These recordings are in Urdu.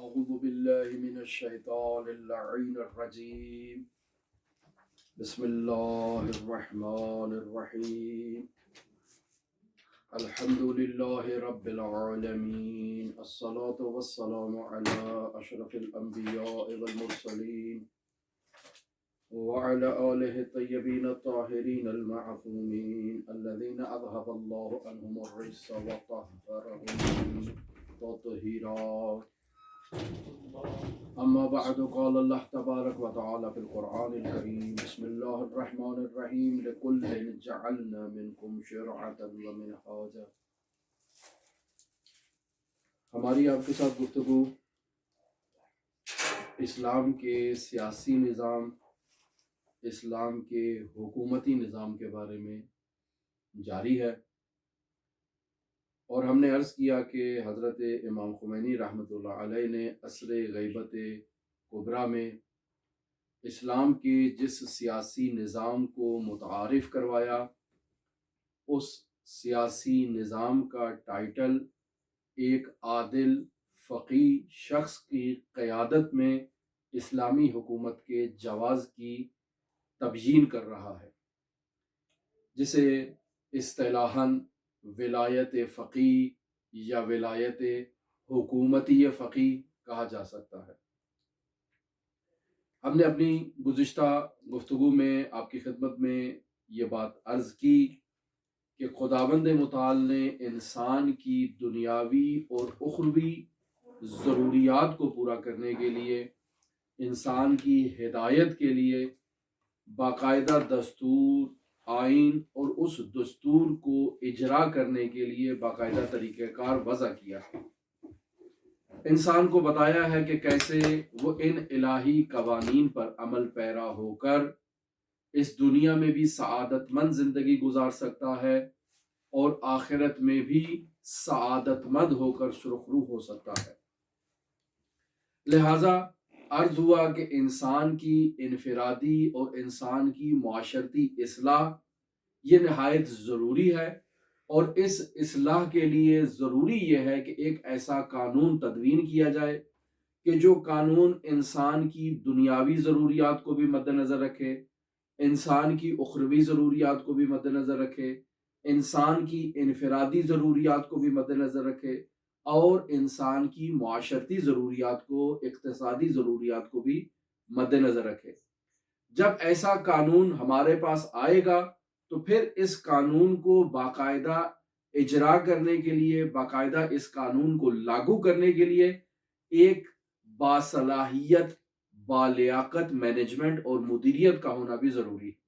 أعوذ بالله من الشيطان اللعين الرجيم. بسم الله الرحمن الرحيم. الحمد لله رب العالمين. الصلاة والسلام على أشرف الأنبياء والمرسلين وعلى آله الطيبين الطاهرين المعصومين الذين أذهب الله عنهم الرجس وطهرهم تطهيرا. أما بعد قال الله تبارك وتعالى في القرآن الكريم. بسم الله الرحمن الرحيم. لكل جعلنا منكم شرعة ومنهاجا. ہماری آپ کے ساتھ گفتگو اسلام کے سیاسی نظام، اسلام کے حکومتی نظام کے بارے میں جاری ہے، اور ہم نے عرض کیا کہ حضرت امام خمینی رحمۃ اللہ علیہ نے عصر غیبت کبریٰ میں اسلام کے جس سیاسی نظام کو متعارف کروایا، اس سیاسی نظام کا ٹائٹل ایک عادل فقیہ شخص کی قیادت میں اسلامی حکومت کے جواز کی تبیین کر رہا ہے، جسے اصطلاحاً ولایت فقیہ یا ولایت حکومتی فقیہ کہا جا سکتا ہے۔ ہم نے اپنی گزشتہ گفتگو میں آپ کی خدمت میں یہ بات عرض کی کہ خداوند متعال نے انسان کی دنیاوی اور اخروی ضروریات کو پورا کرنے کے لیے، انسان کی ہدایت کے لیے باقاعدہ دستور، آئین اور اس دستور کو اجرا کرنے کے لیے باقاعدہ طریقہ کار وضع کیا ہے۔ انسان کو بتایا ہے کہ کیسے وہ ان الہی قوانین پر عمل پیرا ہو کر اس دنیا میں بھی سعادت مند زندگی گزار سکتا ہے اور آخرت میں بھی سعادت مند ہو کر سرخرو ہو سکتا ہے۔ لہٰذا عرض ہوا کہ انسان کی انفرادی اور انسان کی معاشرتی اصلاح یہ نہایت ضروری ہے، اور اس اصلاح کے لیے ضروری یہ ہے کہ ایک ایسا قانون تدوین کیا جائے کہ جو قانون انسان کی دنیاوی ضروریات کو بھی مد نظر رکھے، انسان کی اخروی ضروریات کو بھی مد نظر رکھے، انسان کی انفرادی ضروریات کو بھی مد نظر رکھے، اور انسان کی معاشرتی ضروریات کو، اقتصادی ضروریات کو بھی مد نظر رکھے۔ جب ایسا قانون ہمارے پاس آئے گا تو پھر اس قانون کو باقاعدہ اجرا کرنے کے لیے، باقاعدہ اس قانون کو لاگو کرنے کے لیے ایک باصلاحیت، بالیاقت مینجمنٹ اور مدیریت کا ہونا بھی ضروری ہے۔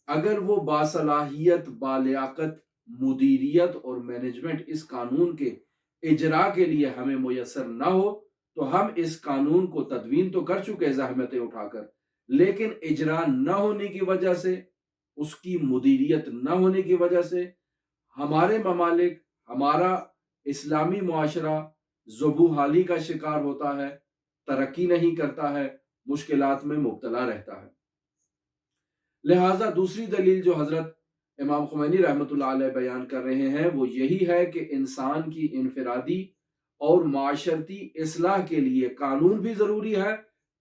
اگر وہ باصلاحیت، بالیاقت، مدیریت اور مینجمنٹ اس قانون کے اجرا کے لیے ہمیں میسر نہ ہو تو ہم اس قانون کو تدوین تو کر چکے زحمتیں اٹھا کر، لیکن اجرا نہ ہونے کی وجہ سے، اس کی مدیریت نہ ہونے کی وجہ سے ہمارے ممالک، ہمارا اسلامی معاشرہ ذوبحالی کا شکار ہوتا ہے، ترقی نہیں کرتا ہے، مشکلات میں مبتلا رہتا ہے۔ لہٰذا دوسری دلیل جو حضرت امام خمینی رحمۃ اللہ علیہ بیان کر رہے ہیں وہ یہی ہے کہ انسان کی انفرادی اور معاشرتی اصلاح کے لیے قانون بھی ضروری ہے،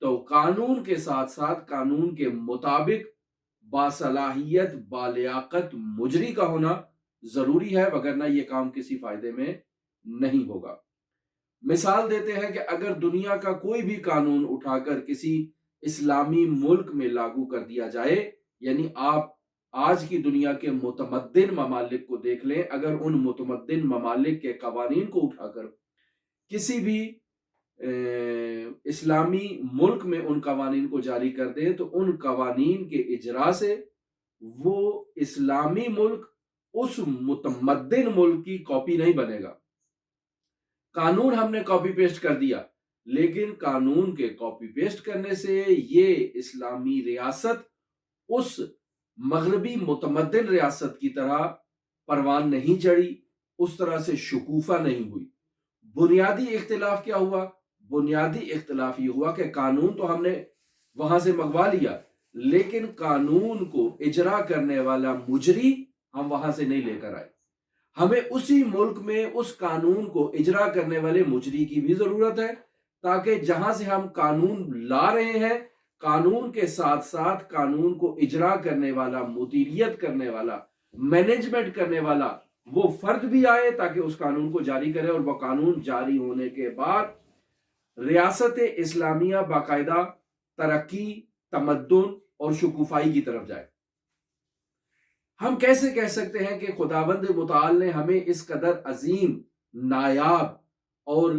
تو قانون کے ساتھ ساتھ قانون کے مطابق باصلاحیت، بالیاقت مجری کا ہونا ضروری ہے، وگرنہ یہ کام کسی فائدے میں نہیں ہوگا۔ مثال دیتے ہیں کہ اگر دنیا کا کوئی بھی قانون اٹھا کر کسی اسلامی ملک میں لاگو کر دیا جائے، یعنی آپ آج کی دنیا کے متمدن ممالک کو دیکھ لیں، اگر ان متمدن ممالک کے قوانین کو اٹھا کر کسی بھی اسلامی ملک میں ان قوانین کو جاری کر دیں تو ان قوانین کے اجرا سے وہ اسلامی ملک اس متمدن ملک کی کاپی نہیں بنے گا۔ قانون ہم نے کاپی پیسٹ کر دیا، لیکن قانون کے کاپی پیسٹ کرنے سے یہ اسلامی ریاست اس مغربی متمدن ریاست کی طرح پروان نہیں چڑھی، اس طرح سے شکوفہ نہیں ہوئی۔ بنیادی اختلاف کیا ہوا؟ بنیادی اختلاف یہ ہوا کہ قانون تو ہم نے وہاں سے منگوا لیا، لیکن قانون کو اجرا کرنے والا مجری ہم وہاں سے نہیں لے کر آئے۔ ہمیں اسی ملک میں اس قانون کو اجرا کرنے والے مجری کی بھی ضرورت ہے، تاکہ جہاں سے ہم قانون لا رہے ہیں قانون کے ساتھ ساتھ قانون کو اجرا کرنے والا، مدیریت کرنے والا، مینجمنٹ کرنے والا وہ فرد بھی آئے تاکہ اس قانون کو جاری کرے، اور وہ قانون جاری ہونے کے بعد ریاست اسلامیہ باقاعدہ ترقی، تمدن اور شکوفائی کی طرف جائے۔ ہم کیسے کہہ سکتے ہیں کہ خداوند متعال نے ہمیں اس قدر عظیم، نایاب اور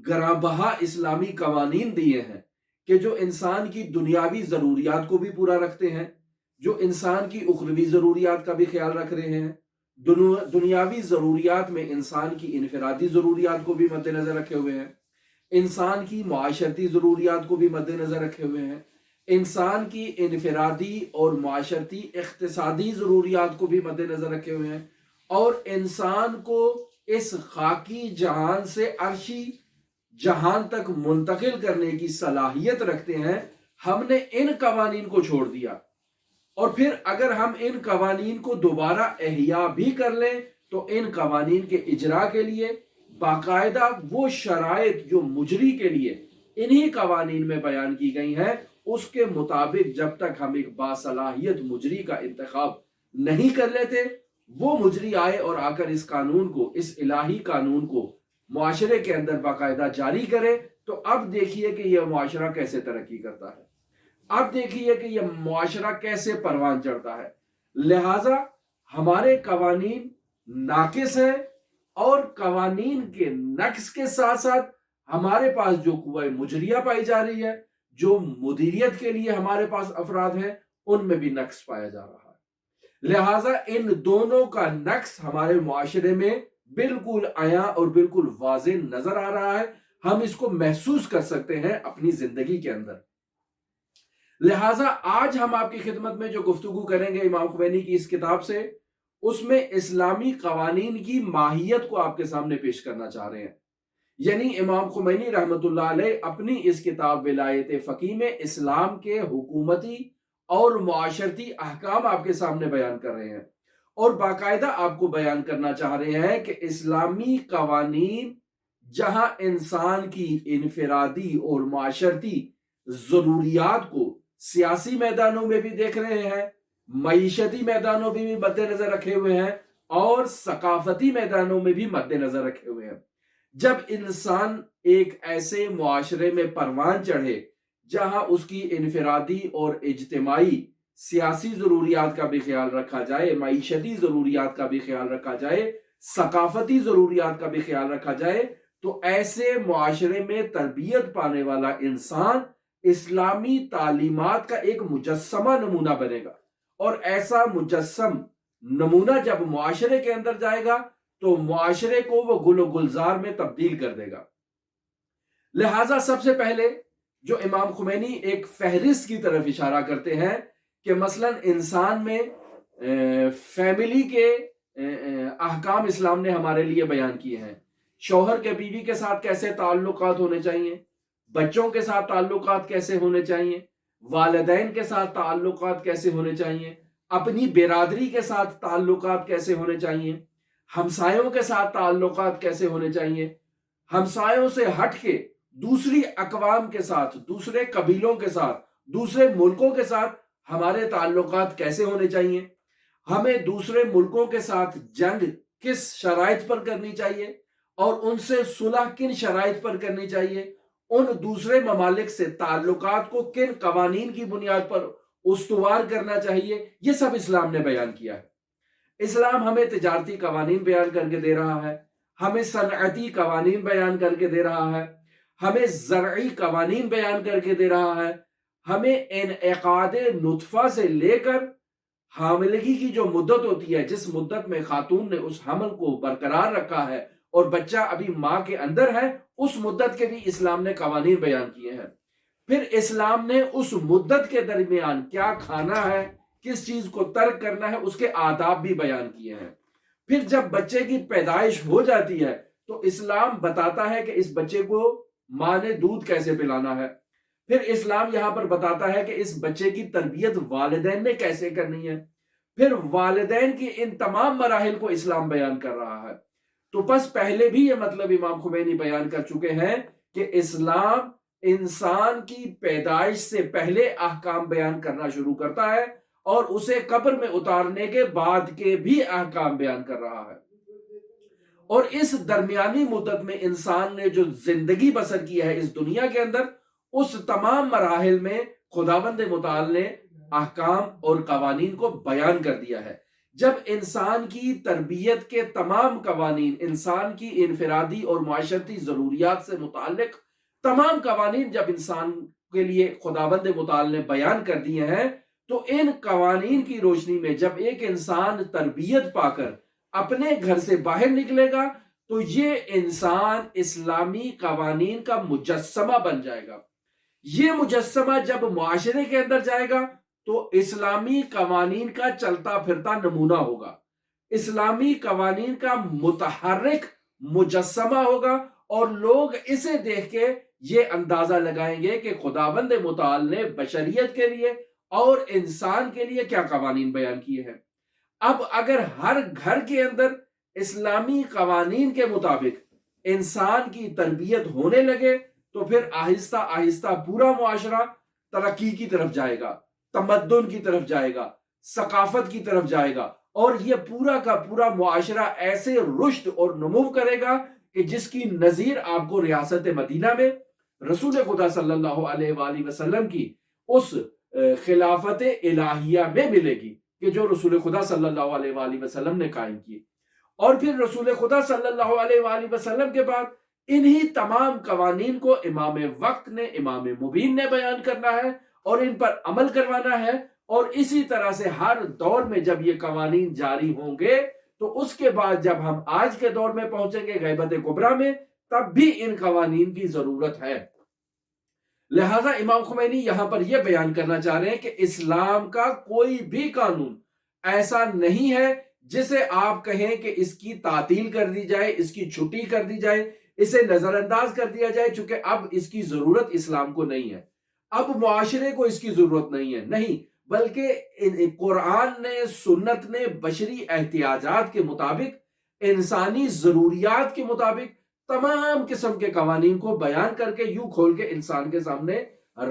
گراں بہا اسلامی قوانین دیے ہیں کہ جو انسان کی دنیاوی ضروریات کو بھی پورا رکھتے ہیں، جو انسان کی اخروی ضروریات کا بھی خیال رکھ رہے ہیں، دنیاوی ضروریات میں انسان کی انفرادی ضروریات کو بھی مد نظر رکھے ہوئے ہیں، انسان کی معاشرتی ضروریات کو بھی مد نظر رکھے ہوئے ہیں، انسان کی انفرادی اور معاشرتی اقتصادی ضروریات کو بھی مد نظر رکھے ہوئے ہیں، اور انسان کو اس خاکی جہان سے عرشی جہان تک منتقل کرنے کی صلاحیت رکھتے ہیں۔ ہم نے ان قوانین کو چھوڑ دیا، اور پھر اگر ہم ان قوانین کو دوبارہ احیا بھی کر لیں تو ان قوانین کے اجرا کے لیے باقاعدہ وہ شرائط جو مجری کے لیے انہی قوانین میں بیان کی گئی ہیں، اس کے مطابق جب تک ہم ایک باصلاحیت مجری کا انتخاب نہیں کر لیتے، وہ مجری آئے اور آ کر اس قانون کو، اس الہی قانون کو معاشرے کے اندر باقاعدہ جاری کرے، تو اب دیکھیے کہ یہ معاشرہ کیسے ترقی کرتا ہے، اب دیکھیے کہ یہ معاشرہ کیسے پروان چڑھتا ہے۔ لہٰذا ہمارے قوانین ناقص ہیں، اور قوانین کے نقص کے ساتھ ساتھ ہمارے پاس جو قوہ مجریہ پائی جا رہی ہے، جو مدیریت کے لیے ہمارے پاس افراد ہیں، ان میں بھی نقص پایا جا رہا ہے۔ لہٰذا ان دونوں کا نقص ہمارے معاشرے میں بالکل عیاں اور بالکل واضح نظر آ رہا ہے، ہم اس کو محسوس کر سکتے ہیں اپنی زندگی کے اندر۔ لہٰذا آج ہم آپ کی خدمت میں جو گفتگو کریں گے امام خمینی کی اس کتاب سے، اس میں اسلامی قوانین کی ماہیت کو آپ کے سامنے پیش کرنا چاہ رہے ہیں۔ یعنی امام خمینی رحمۃ اللہ علیہ اپنی اس کتاب ولایت فقیہ میں اسلام کے حکومتی اور معاشرتی احکام آپ کے سامنے بیان کر رہے ہیں، اور باقاعدہ آپ کو بیان کرنا چاہ رہے ہیں کہ اسلامی قوانین جہاں انسان کی انفرادی اور معاشرتی ضروریات کو سیاسی میدانوں میں بھی دیکھ رہے ہیں، معیشتی میدانوں میں بھی مد نظر رکھے ہوئے ہیں، اور ثقافتی میدانوں میں بھی مد نظر رکھے ہوئے ہیں، جب انسان ایک ایسے معاشرے میں پروان چڑھے جہاں اس کی انفرادی اور اجتماعی سیاسی ضروریات کا بھی خیال رکھا جائے، معیشتی ضروریات کا بھی خیال رکھا جائے، ثقافتی ضروریات کا بھی خیال رکھا جائے، تو ایسے معاشرے میں تربیت پانے والا انسان اسلامی تعلیمات کا ایک مجسمہ نمونہ بنے گا، اور ایسا مجسم نمونہ جب معاشرے کے اندر جائے گا تو معاشرے کو وہ گل و گلزار میں تبدیل کر دے گا۔ لہٰذا سب سے پہلے جو امام خمینی ایک فہرست کی طرف اشارہ کرتے ہیں کہ مثلا انسان میں فیملی کے احکام اسلام نے ہمارے لیے بیان کیے ہیں، شوہر کے بیوی کے ساتھ کیسے تعلقات ہونے چاہیے، بچوں کے ساتھ تعلقات کیسے ہونے چاہیے، والدین کے ساتھ تعلقات کیسے ہونے چاہیے، اپنی برادری کے ساتھ تعلقات کیسے ہونے چاہیے، ہمسایوں کے ساتھ تعلقات کیسے ہونے چاہیے، ہمسایوں سے ہٹ کے دوسری اقوام کے ساتھ، دوسرے قبیلوں کے ساتھ، دوسرے ملکوں کے ساتھ ہمارے تعلقات کیسے ہونے چاہیے، ہمیں دوسرے ملکوں کے ساتھ جنگ کس شرائط پر کرنی چاہیے، اور ان سے صلح کن شرائط پر کرنی چاہیے، ان دوسرے ممالک سے تعلقات کو کن قوانین کی بنیاد پر استوار کرنا چاہیے، یہ سب اسلام نے بیان کیا ہے۔ اسلام ہمیں تجارتی قوانین بیان کر کے دے رہا ہے، ہمیں صنعتی قوانین بیان کر کے دے رہا ہے، ہمیں زرعی قوانین بیان کر کے دے رہا ہے، ہمیں انعقاد نطفہ سے لے کر حاملگی کی جو مدت ہوتی ہے، جس مدت میں خاتون نے اس حمل کو برقرار رکھا ہے اور بچہ ابھی ماں کے اندر ہے، اس مدت کے بھی اسلام نے قوانین بیان کیے ہیں۔ پھر اسلام نے اس مدت کے درمیان کیا کھانا ہے، کس چیز کو ترک کرنا ہے، اس کے آداب بھی بیان کیے ہیں۔ پھر جب بچے کی پیدائش ہو جاتی ہے تو اسلام بتاتا ہے کہ اس بچے کو ماں نے دودھ کیسے پلانا ہے۔ پھر اسلام یہاں پر بتاتا ہے کہ اس بچے کی تربیت والدین نے کیسے کرنی ہے۔ پھر والدین کی ان تمام مراحل کو اسلام بیان کر رہا ہے۔ تو بس پہلے بھی یہ مطلب امام خمینی بیان کر چکے ہیں کہ اسلام انسان کی پیدائش سے پہلے احکام بیان کرنا شروع کرتا ہے اور اسے قبر میں اتارنے کے بعد کے بھی احکام بیان کر رہا ہے، اور اس درمیانی مدت میں انسان نے جو زندگی بسر کی ہے اس دنیا کے اندر، اس تمام مراحل میں خداوند متعال نے احکام اور قوانین کو بیان کر دیا ہے۔ جب انسان کی تربیت کے تمام قوانین، انسان کی انفرادی اور معاشرتی ضروریات سے متعلق تمام قوانین جب انسان کے لیے خداوند متعال نے بیان کر دیے ہیں، تو ان قوانین کی روشنی میں جب ایک انسان تربیت پا کر اپنے گھر سے باہر نکلے گا تو یہ انسان اسلامی قوانین کا مجسمہ بن جائے گا۔ یہ مجسمہ جب معاشرے کے اندر جائے گا تو اسلامی قوانین کا چلتا پھرتا نمونہ ہوگا، اسلامی قوانین کا متحرک مجسمہ ہوگا، اور لوگ اسے دیکھ کے یہ اندازہ لگائیں گے کہ خداوند متعال نے بشریت کے لیے اور انسان کے لیے کیا قوانین بیان کیے ہیں۔ اب اگر ہر گھر کے اندر اسلامی قوانین کے مطابق انسان کی تربیت ہونے لگے تو پھر آہستہ آہستہ پورا معاشرہ ترقی کی طرف جائے گا، تمدن کی طرف جائے گا، ثقافت کی طرف جائے گا، اور یہ پورا کا پورا معاشرہ ایسے رشد اور نمو کرے گا کہ جس کی نظیر آپ کو ریاست مدینہ میں رسول خدا صلی اللہ علیہ وآلہ وسلم کی اس خلافت الہیہ میں ملے گی کہ جو رسول خدا صلی اللہ علیہ وآلہ وسلم نے قائم کی۔ اور پھر رسول خدا صلی اللہ علیہ وآلہ وسلم کے بعد انہی تمام قوانین کو امام وقت نے، امام مبین نے بیان کرنا ہے اور ان پر عمل کروانا ہے، اور اسی طرح سے ہر دور میں جب یہ قوانین جاری ہوں گے تو اس کے بعد جب ہم آج کے دور میں پہنچیں گے غیبت کبریٰ میں، تب بھی ان قوانین کی ضرورت ہے۔ لہذا امام خمینی یہاں پر یہ بیان کرنا چاہ رہے ہیں کہ اسلام کا کوئی بھی قانون ایسا نہیں ہے جسے آپ کہیں کہ اس کی تعطیل کر دی جائے، اس کی چھٹی کر دی جائے، اسے نظر انداز کر دیا جائے چونکہ اب اس کی ضرورت اسلام کو نہیں ہے، اب معاشرے کو اس کی ضرورت نہیں ہے۔ نہیں، بلکہ قرآن نے، سنت نے بشری احتیاجات کے مطابق، انسانی ضروریات کے مطابق تمام قسم کے قوانین کو بیان کر کے یوں کھول کے انسان کے سامنے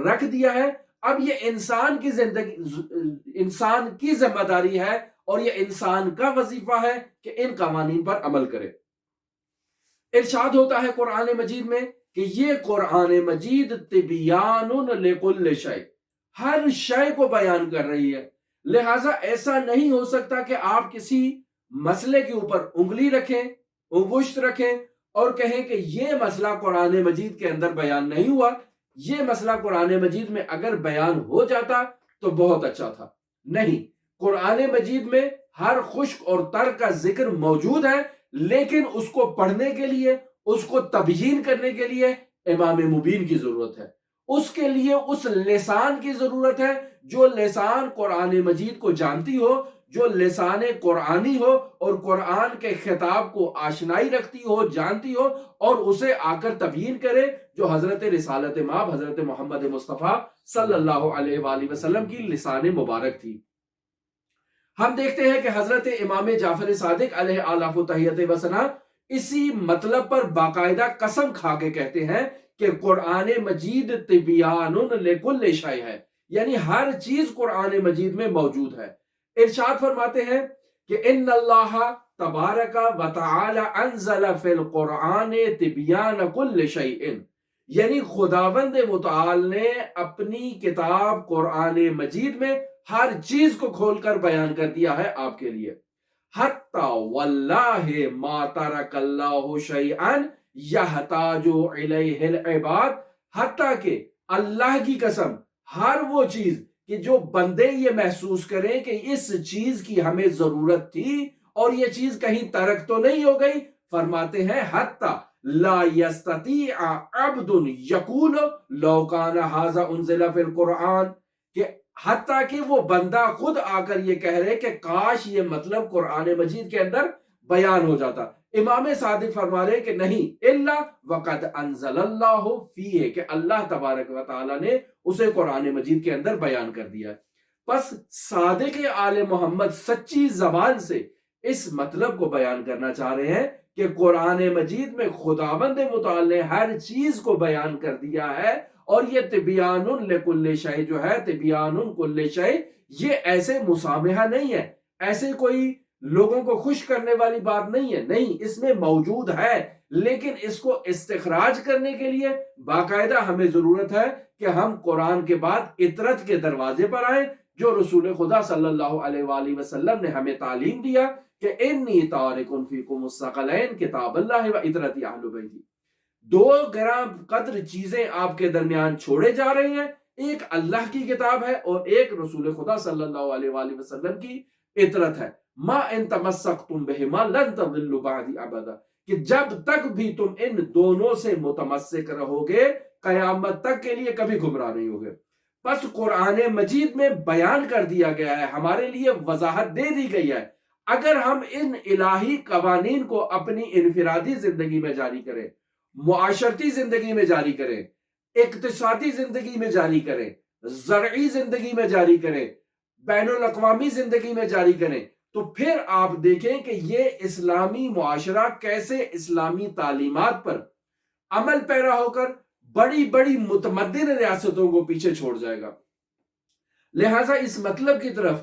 رکھ دیا ہے۔ اب یہ انسان کی زندگی، انسان کی ذمہ داری ہے اور یہ انسان کا وظیفہ ہے کہ ان قوانین پر عمل کرے۔ ارشاد ہوتا ہے قرآن مجید میں کہ یہ قرآن مجید تبیان لکل شیء، ہر شے کو بیان کر رہی ہے۔ لہٰذا ایسا نہیں ہو سکتا کہ آپ کسی مسئلے کے اوپر انگلی رکھیں، انگشت رکھیں اور کہیں کہ یہ مسئلہ قرآن مجید کے اندر بیان نہیں ہوا، یہ مسئلہ قرآن مجید میں اگر بیان ہو جاتا تو بہت اچھا تھا۔ نہیں، قرآن مجید میں ہر خشک اور تر کا ذکر موجود ہے، لیکن اس کو پڑھنے کے لیے، اس کو تبیین کرنے کے لیے امام مبین کی ضرورت ہے، اس کے لیے اس لسان کی ضرورت ہے جو لسان قرآن مجید کو جانتی ہو، جو لسان قرآنی ہو اور قرآن کے خطاب کو آشنائی رکھتی ہو، جانتی ہو اور اسے آ کر تبیین کرے، جو حضرت رسالت مآب حضرت محمد مصطفیٰ صلی اللہ علیہ وآلہ وسلم کی لسان مبارک تھی۔ ہم دیکھتے ہیں کہ حضرت امام جعفر صادق علیہ آلاف و تحیت و ثنا اسی مطلب پر باقاعدہ قسم کھا کے کہتے ہیں کہ قرآن مجید تبیان لکل شیء ہے، یعنی ہر چیز قرآن مجید میں موجود ہے۔ ارشاد فرماتے ہیں کہ ان اللہ تبارک و تعالی انزل فی القرآن تبیان کل شیء، یعنی خداوند متعال نے اپنی کتاب قرآن مجید میں ہر چیز کو کھول کر بیان کر دیا ہے آپ کے لیے۔ حتی واللہ ما ترک اللہ شیئا یحتاج الیہ العباد، حتیٰ کہ اللہ کی قسم ہر وہ چیز کہ جو بندے یہ محسوس کریں کہ اس چیز کی ہمیں ضرورت تھی اور یہ چیز کہیں ترک تو نہیں ہو گئی، فرماتے ہیں حتی لا یستطیع عبد یقول لو کان ھذا انزل فی القرآن، کہ حتیٰ کہ وہ بندہ خود آ کر یہ کہہ رہے کہ کاش یہ مطلب قرآن مجید کے اندر بیان ہو جاتا۔ امام صادق فرما رہے کہ نہیں، الا وقد انزل اللہ فیہ، کہ اللہ تبارک و تعالی نے اسے قرآن مجید کے اندر بیان کر دیا۔ پس صادق آل محمد سچی زبان سے اس مطلب کو بیان کرنا چاہ رہے ہیں کہ قرآن مجید میں خداوند متعال نے ہر چیز کو بیان کر دیا ہے، اور یہ تبیان لکل شیء جو ہے، تبیان کل شیء، یہ ایسے مسامحہ نہیں ہے، ایسے کوئی لوگوں کو خوش کرنے والی بات نہیں ہے، نہیں، اس میں موجود ہے، لیکن اس کو استخراج کرنے کے لیے باقاعدہ ہمیں ضرورت ہے کہ ہم قرآن کے بعد اطرت کے دروازے پر آئیں، جو رسول خدا صلی اللہ علیہ وآلہ وسلم نے ہمیں تعلیم دیا کہ انی تارک فیکم الثقلین کتاب اللہ و اطرت اہل بیتی، دو گرام قدر چیزیں آپ کے درمیان چھوڑے جا رہی ہیں، ایک اللہ کی کتاب ہے اور ایک رسول خدا صلی اللہ علیہ وآلہ وسلم کی اطرت ہے۔ ما ان تمسکتم بہما لن تضلوا بعدی ابدا، کہ جب تک بھی تم ان دونوں سے متمسک رہو گے قیامت تک کے لیے کبھی گمراہ نہیں ہوگے۔ بس قرآن مجید میں بیان کر دیا گیا ہے، ہمارے لیے وضاحت دے دی گئی ہے، اگر ہم ان الہی قوانین کو اپنی انفرادی زندگی میں جاری کریں، معاشرتی زندگی میں جاری کریں، اقتصادی زندگی میں جاری کریں، زرعی زندگی میں جاری کریں، بین الاقوامی زندگی میں جاری کریں، تو پھر آپ دیکھیں کہ یہ اسلامی معاشرہ کیسے اسلامی تعلیمات پر عمل پیرا ہو کر بڑی بڑی متمدن ریاستوں کو پیچھے چھوڑ جائے گا۔ لہٰذا اس مطلب کی طرف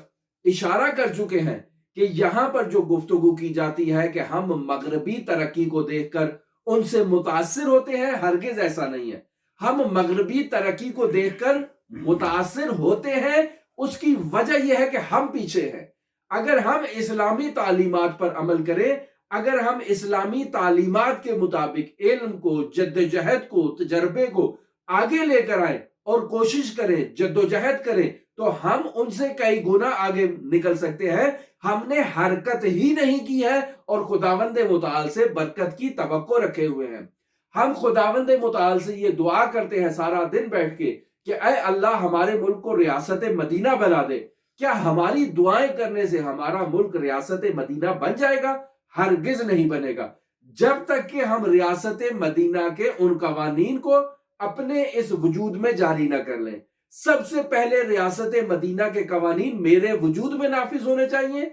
اشارہ کر چکے ہیں کہ یہاں پر جو گفتگو کی جاتی ہے کہ ہم مغربی ترقی کو دیکھ کر ان سے متاثر ہوتے ہیں، ہرگز ایسا نہیں ہے۔ ہم مغربی ترقی کو دیکھ کر متاثر ہوتے ہیں، اس کی وجہ یہ ہے کہ ہم پیچھے ہیں۔ اگر ہم اسلامی تعلیمات پر عمل کریں، اگر ہم اسلامی تعلیمات کے مطابق علم کو، جدوجہد کو، تجربے کو آگے لے کر آئیں اور کوشش کریں، جدوجہد کریں، تو ہم ان سے کئی گنا آگے نکل سکتے ہیں۔ ہم نے حرکت ہی نہیں کی ہے اور خداوند متعال سے برکت کی توقع رکھے ہوئے ہیں۔ ہم خداوند متعال سے یہ دعا کرتے ہیں سارا دن بیٹھ کے کہ اے اللہ ہمارے ملک کو ریاست مدینہ بنا دے۔ کیا ہماری دعائیں کرنے سے ہمارا ملک ریاست مدینہ بن جائے گا؟ ہرگز نہیں بنے گا، جب تک کہ ہم ریاست مدینہ کے ان قوانین کو اپنے اس وجود میں جاری نہ کر لیں۔ سب سے پہلے ریاست مدینہ کے قوانین میرے وجود میں نافذ ہونے چاہیے،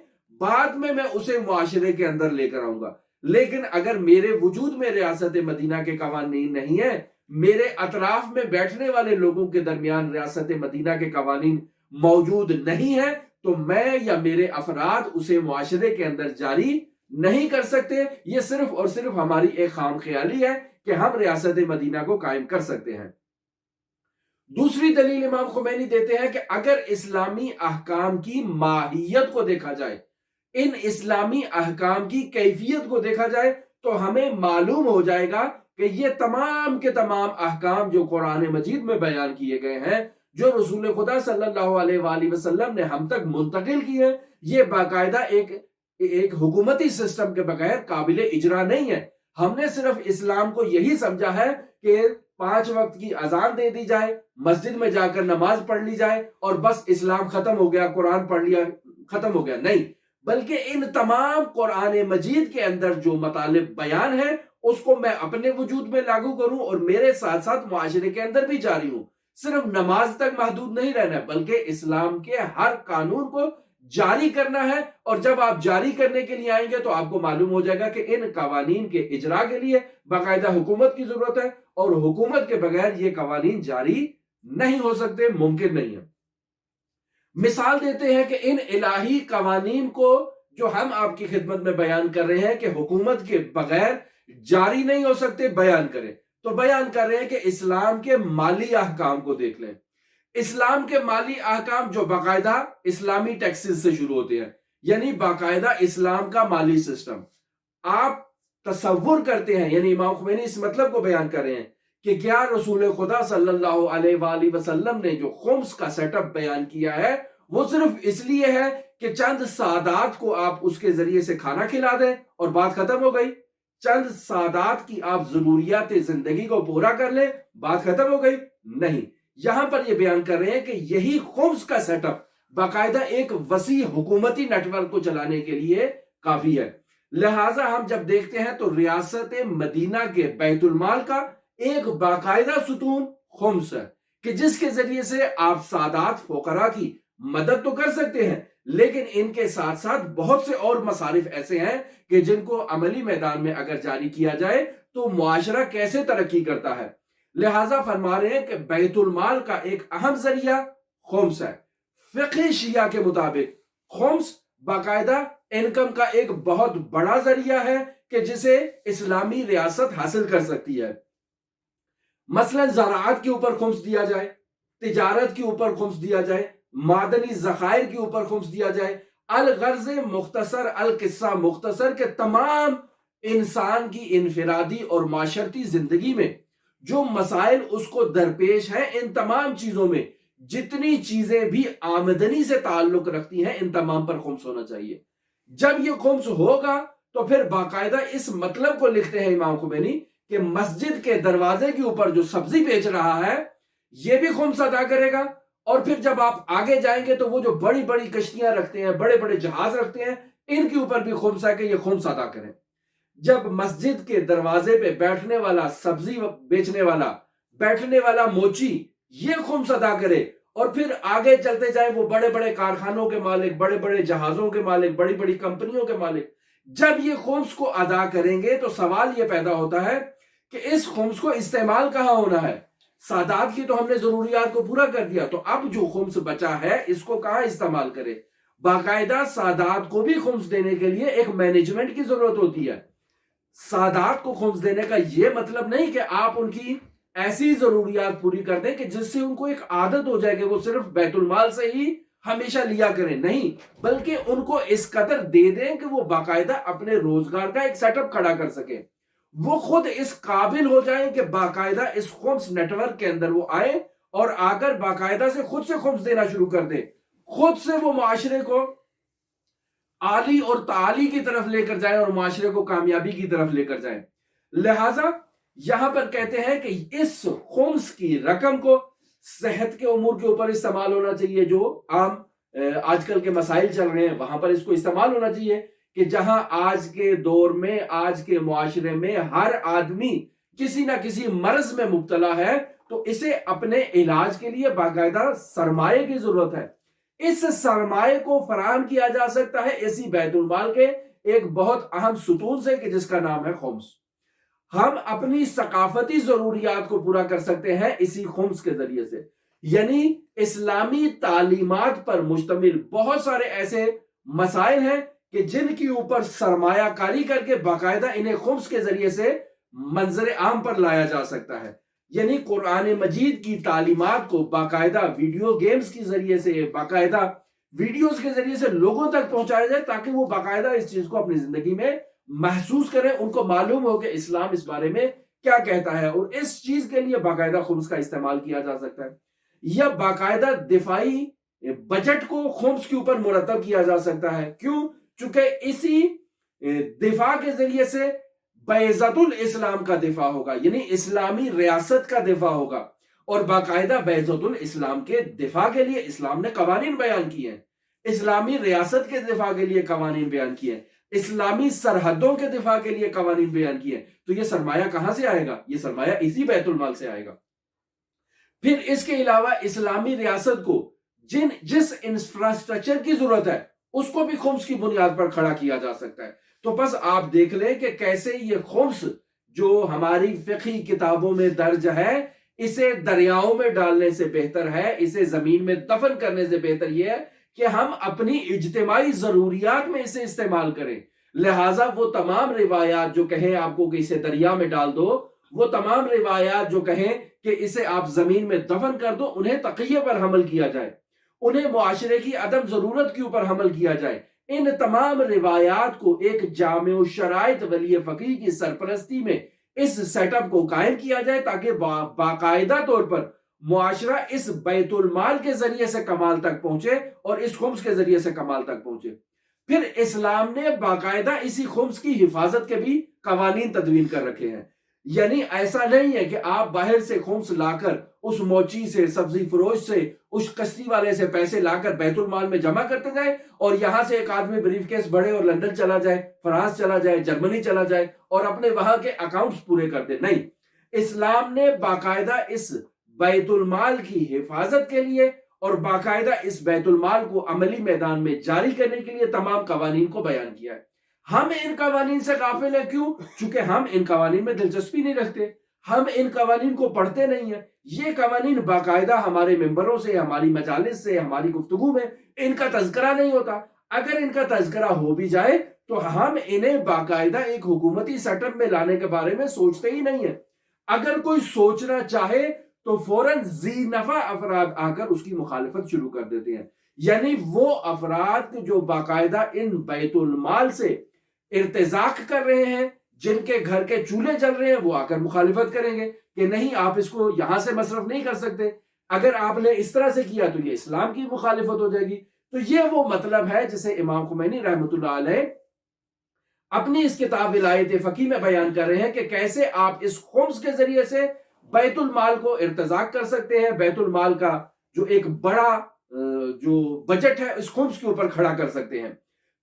بعد میں اسے معاشرے کے اندر لے کر آؤں گا۔ لیکن اگر میرے وجود میں ریاست مدینہ کے قوانین نہیں ہیں، میرے اطراف میں بیٹھنے والے لوگوں کے درمیان ریاست مدینہ کے قوانین موجود نہیں ہے، تو میں یا میرے افراد اسے معاشرے کے اندر جاری نہیں کر سکتے۔ یہ صرف اور صرف ہماری ایک خام خیالی ہے کہ ہم ریاست مدینہ کو قائم کر سکتے ہیں۔ دوسری دلیل امام خمینی دیتے ہیں کہ اگر اسلامی احکام کی ماہیت کو دیکھا جائے، ان اسلامی احکام کی کیفیت کو دیکھا جائے، تو ہمیں معلوم ہو جائے گا کہ یہ تمام کے تمام احکام جو قرآن مجید میں بیان کیے گئے ہیں، جو رسول خدا صلی اللہ علیہ وآلہ وسلم نے ہم تک منتقل کیے، یہ باقاعدہ ایک حکومتی سسٹم کے بغیر قابل اجرا نہیں ہے۔ ہم نے صرف اسلام کو یہی سمجھا ہے کہ 5 وقت کی اذان دے دی جائے، مسجد میں جا کر نماز پڑھ لی جائے اور بس اسلام ختم ہو گیا، قرآن پڑھ لیا ختم ہو گیا، نہیں، بلکہ ان تمام قرآن مجید کے اندر جو مطالب بیان ہے اس کو میں اپنے وجود میں لاگو کروں اور میرے ساتھ ساتھ معاشرے کے اندر بھی جاری ہوں۔ صرف نماز تک محدود نہیں رہنا ہے، بلکہ اسلام کے ہر قانون کو جاری کرنا ہے، اور جب آپ جاری کرنے کے لیے آئیں گے تو آپ کو معلوم ہو جائے گا کہ ان قوانین کے اجرا کے لیے باقاعدہ حکومت کی ضرورت ہے، اور حکومت کے بغیر یہ قوانین جاری نہیں ہو سکتے، ممکن نہیں ہے۔ مثال دیتے ہیں کہ ان الہی قوانین کو جو ہم آپ کی خدمت میں بیان کر رہے ہیں کہ حکومت کے بغیر جاری نہیں ہو سکتے، بیان کریں، تو بیان کر رہے ہیں کہ اسلام کے مالی احکام کو دیکھ لیں۔ اسلام کے مالی احکام جو باقاعدہ اسلامی ٹیکسز سے شروع ہوتے ہیں، یعنی باقاعدہ اسلام کا مالی سسٹم۔ آپ تصور کرتے ہیں، یعنی امام خمینی اس مطلب کو بیان کر رہے ہیں کہ کیا رسول خدا صلی اللہ علیہ وآلہ وسلم نے جو خمس کا سیٹ اپ بیان کیا ہے وہ صرف اس لیے ہے کہ چند سادات کو آپ اس کے ذریعے سے کھانا کھلا دیں اور بات ختم ہو گئی؟ چند سادات کی آپ ضروریات زندگی کو پورا کر لیں، بات ختم ہو گئی؟ نہیں، یہاں پر یہ بیان کر رہے ہیں کہ یہی خمس کا سیٹ اپ باقاعدہ ایک وسیع حکومتی نیٹ ورک کو چلانے کے لیے کافی ہے۔ لہٰذا ہم جب دیکھتے ہیں تو ریاست مدینہ کے بیت المال کا ایک باقاعدہ ستون خمس ہے کہ جس کے ذریعے سے آپ سادات فقراء کی مدد تو کر سکتے ہیں، لیکن ان کے ساتھ ساتھ بہت سے اور مصارف ایسے ہیں کہ جن کو عملی میدان میں اگر جاری کیا جائے تو معاشرہ کیسے ترقی کرتا ہے۔ لہٰذا فرما رہے ہیں کہ بیت المال کا ایک اہم ذریعہ خمس ہے۔ فقہ شیعہ کے مطابق خمس باقاعدہ انکم کا ایک بہت بڑا ذریعہ ہے کہ جسے اسلامی ریاست حاصل کر سکتی ہے۔ مثلا زراعت کے اوپر خمس دیا جائے، تجارت کے اوپر خمس دیا جائے، معدنی ذخائر کے اوپر خمس دیا جائے، الغرض مختصر القصہ مختصر کے تمام انسان کی انفرادی اور معاشرتی زندگی میں جو مسائل اس کو درپیش ہیں، ان تمام چیزوں میں جتنی چیزیں بھی آمدنی سے تعلق رکھتی ہیں ان تمام پر خمس ہونا چاہیے۔ جب یہ خمس ہوگا تو پھر باقاعدہ اس مطلب کو لکھتے ہیں امام خمینی کہ مسجد کے دروازے کے اوپر جو سبزی بیچ رہا ہے یہ بھی خمس ادا کرے گا، اور پھر جب آپ آگے جائیں گے تو وہ جو بڑی بڑی کشتیاں رکھتے ہیں، بڑے بڑے جہاز رکھتے ہیں، ان کے اوپر بھی خمس ہے کہ یہ خمس ادا کریں۔ جب مسجد کے دروازے پہ بیٹھنے والا سبزی بیچنے والا، بیٹھنے والا موچی یہ خمس ادا کرے، اور پھر آگے چلتے جائیں وہ بڑے بڑے کارخانوں کے مالک، بڑے بڑے جہازوں کے مالک، بڑی بڑی کمپنیوں کے مالک جب یہ خمس کو ادا کریں گے تو سوال یہ پیدا ہوتا ہے کہ اس خمس کو استعمال کہاں ہونا ہے؟ سادات کی تو ہم نے ضروریات کو پورا کر دیا، تو اب جو خمس بچا ہے اس کو کہاں استعمال کرے؟ باقاعدہ سادات کو بھی خمس دینے کے لیے ایک مینجمنٹ کی ضرورت ہوتی ہے۔ سادات کو خمس دینے کا یہ مطلب نہیں کہ آپ ان کی ایسی ضروریات پوری کر دیں کہ جس سے ان کو ایک عادت ہو جائے کہ وہ صرف بیت المال سے ہی ہمیشہ لیا کریں، نہیں، بلکہ ان کو اس قدر دے دیں کہ وہ باقاعدہ اپنے روزگار کا ایک سیٹ اپ کھڑا کر سکیں، وہ خود اس قابل ہو جائیں کہ باقاعدہ اس خمس نیٹ ورک کے اندر وہ آئے اور آ کر باقاعدہ سے خود سے خمس دینا شروع کر دیں، خود سے وہ معاشرے کو عالی اور تعالی کی طرف لے کر جائیں اور معاشرے کو کامیابی کی طرف لے کر جائیں۔ لہٰذا یہاں پر کہتے ہیں کہ اس خمس کی رقم کو صحت کے امور کے اوپر استعمال ہونا چاہیے، جو عام آج کل کے مسائل چل رہے ہیں وہاں پر اس کو استعمال ہونا چاہیے، کہ جہاں آج کے دور میں آج کے معاشرے میں ہر آدمی کسی نہ کسی مرض میں مبتلا ہے تو اسے اپنے علاج کے لیے باقاعدہ سرمایہ کی ضرورت ہے۔ اس سرمایہ کو فراہم کیا جا سکتا ہے اسی بیت المال کے ایک بہت اہم ستون سے کہ جس کا نام ہے خمس۔ ہم اپنی ثقافتی ضروریات کو پورا کر سکتے ہیں اسی خمس کے ذریعے سے، یعنی اسلامی تعلیمات پر مشتمل بہت سارے ایسے مسائل ہیں کہ جن کی اوپر سرمایہ کاری کر کے باقاعدہ انہیں خمس کے ذریعے سے منظر عام پر لایا جا سکتا ہے، یعنی قرآن مجید کی تعلیمات کو باقاعدہ ویڈیو گیمز کے ذریعے سے، باقاعدہ ویڈیوز کے ذریعے سے لوگوں تک پہنچایا جائے تاکہ وہ باقاعدہ اس چیز کو اپنی زندگی میں محسوس کریں، ان کو معلوم ہو کہ اسلام اس بارے میں کیا کہتا ہے، اور اس چیز کے لیے باقاعدہ خمس کا استعمال کیا جا سکتا ہے، یا باقاعدہ دفاعی بجٹ کو خمس کے اوپر مرتب کیا جا سکتا ہے۔ کیوں؟ چونکہ اسی دفاع کے ذریعے سے بعزت الاسلام کا دفاع ہوگا، یعنی اسلامی ریاست کا دفاع ہوگا، اور باقاعدہ بعزت الاسلام کے دفاع کے لیے اسلام نے قوانین بیان کیے ہیں، اسلامی ریاست کے دفاع کے لیے قوانین بیان کیے ہیں، اسلامی سرحدوں کے دفاع کے لیے قوانین بیان کیے ہیں، تو یہ سرمایہ کہاں سے آئے گا؟ یہ سرمایہ اسی بیت المال سے آئے گا۔ پھر اس کے علاوہ اسلامی ریاست کو جس انفراسٹرکچر کی ضرورت ہے اس کو بھی خمس کی بنیاد پر کھڑا کیا جا سکتا ہے۔ تو بس آپ دیکھ لیں کہ کیسے یہ خمس جو ہماری فقہی کتابوں میں درج ہے، اسے دریاؤں میں ڈالنے سے بہتر ہے، اسے زمین میں دفن کرنے سے بہتر یہ ہے کہ ہم اپنی اجتماعی ضروریات میں اسے استعمال کریں۔ لہٰذا وہ تمام روایات جو کہیں آپ کو کہ اسے دریا میں ڈال دو، وہ تمام روایات جو کہیں کہ اسے آپ زمین میں دفن کر دو، انہیں تقیہ پر حمل کیا جائے، انہیں معاشرے کی عدم ضرورت کے اوپر حمل کیا جائے، ان تمام روایات کو ایک جامع الشرائط ولی فقیہ کی سرپرستی میں اس سیٹ اپ کو قائم کیا جائے تاکہ باقاعدہ طور پر معاشرہ اس بیت المال کے ذریعے سے کمال تک پہنچے اور اس خمس کے ذریعے سے کمال تک پہنچے۔ پھر اسلام نے باقاعدہ اسی خمس کی حفاظت کے بھی قوانین تدوین کر رکھے ہیں، یعنی ایسا نہیں ہے کہ آپ باہر سے خمس لا کر اس موچی سے، سبزی فروش سے، اس کشتی والے سے پیسے لا کر بیت المال میں جمع کرتے جائیں اور یہاں سے ایک آدمی بریف کیس بڑھے اور لندن چلا جائے، فرانس چلا جائے، جرمنی چلا جائے اور اپنے وہاں کے اکاؤنٹس پورے کر دے۔ نہیں، اسلام نے باقاعدہ اس بیت المال کی حفاظت کے لیے اور باقاعدہ اس بیت المال کو عملی میدان میں جاری کرنے کے لیے تمام قوانین کو بیان کیا ہے۔ ہم ان قوانین سے غافل ہیں، کیوں؟ چونکہ ہم ان قوانین میں دلچسپی نہیں رکھتے، ہم ان قوانین کو پڑھتے نہیں ہیں۔ یہ قوانین باقاعدہ ہمارے ممبروں سے، ہماری مجالس سے، ہماری گفتگو میں ان کا تذکرہ نہیں ہوتا۔ اگر ان کا تذکرہ ہو بھی جائے تو ہم انہیں باقاعدہ ایک حکومتی سیٹ اپ میں لانے کے بارے میں سوچتے ہی نہیں ہیں۔ اگر کوئی سوچنا چاہے تو فوراً ذی نفع افراد آ کر اس کی مخالفت شروع کر دیتے ہیں۔ یعنی وہ افراد جو باقاعدہ ان بیت المال سے ارتزاق کر رہے ہیں، جن کے گھر کے چولہے جل رہے ہیں، وہ آ کر مخالفت کریں گے کہ نہیں، آپ اس کو یہاں سے مصرف نہیں کر سکتے، اگر آپ نے اس طرح سے کیا تو یہ اسلام کی مخالفت ہو جائے گی۔ تو یہ وہ مطلب ہے جسے امام خمینی رحمۃ اللہ علیہ اپنی اس کتاب ولایت فقیہ میں بیان کر رہے ہیں کہ کیسے آپ اس خمس کے ذریعے سے بیت المال کو ارتزاق کر سکتے ہیں، بیت المال کا جو ایک بڑا جو بجٹ ہے اس خمس کے اوپر کھڑا کر سکتے ہیں۔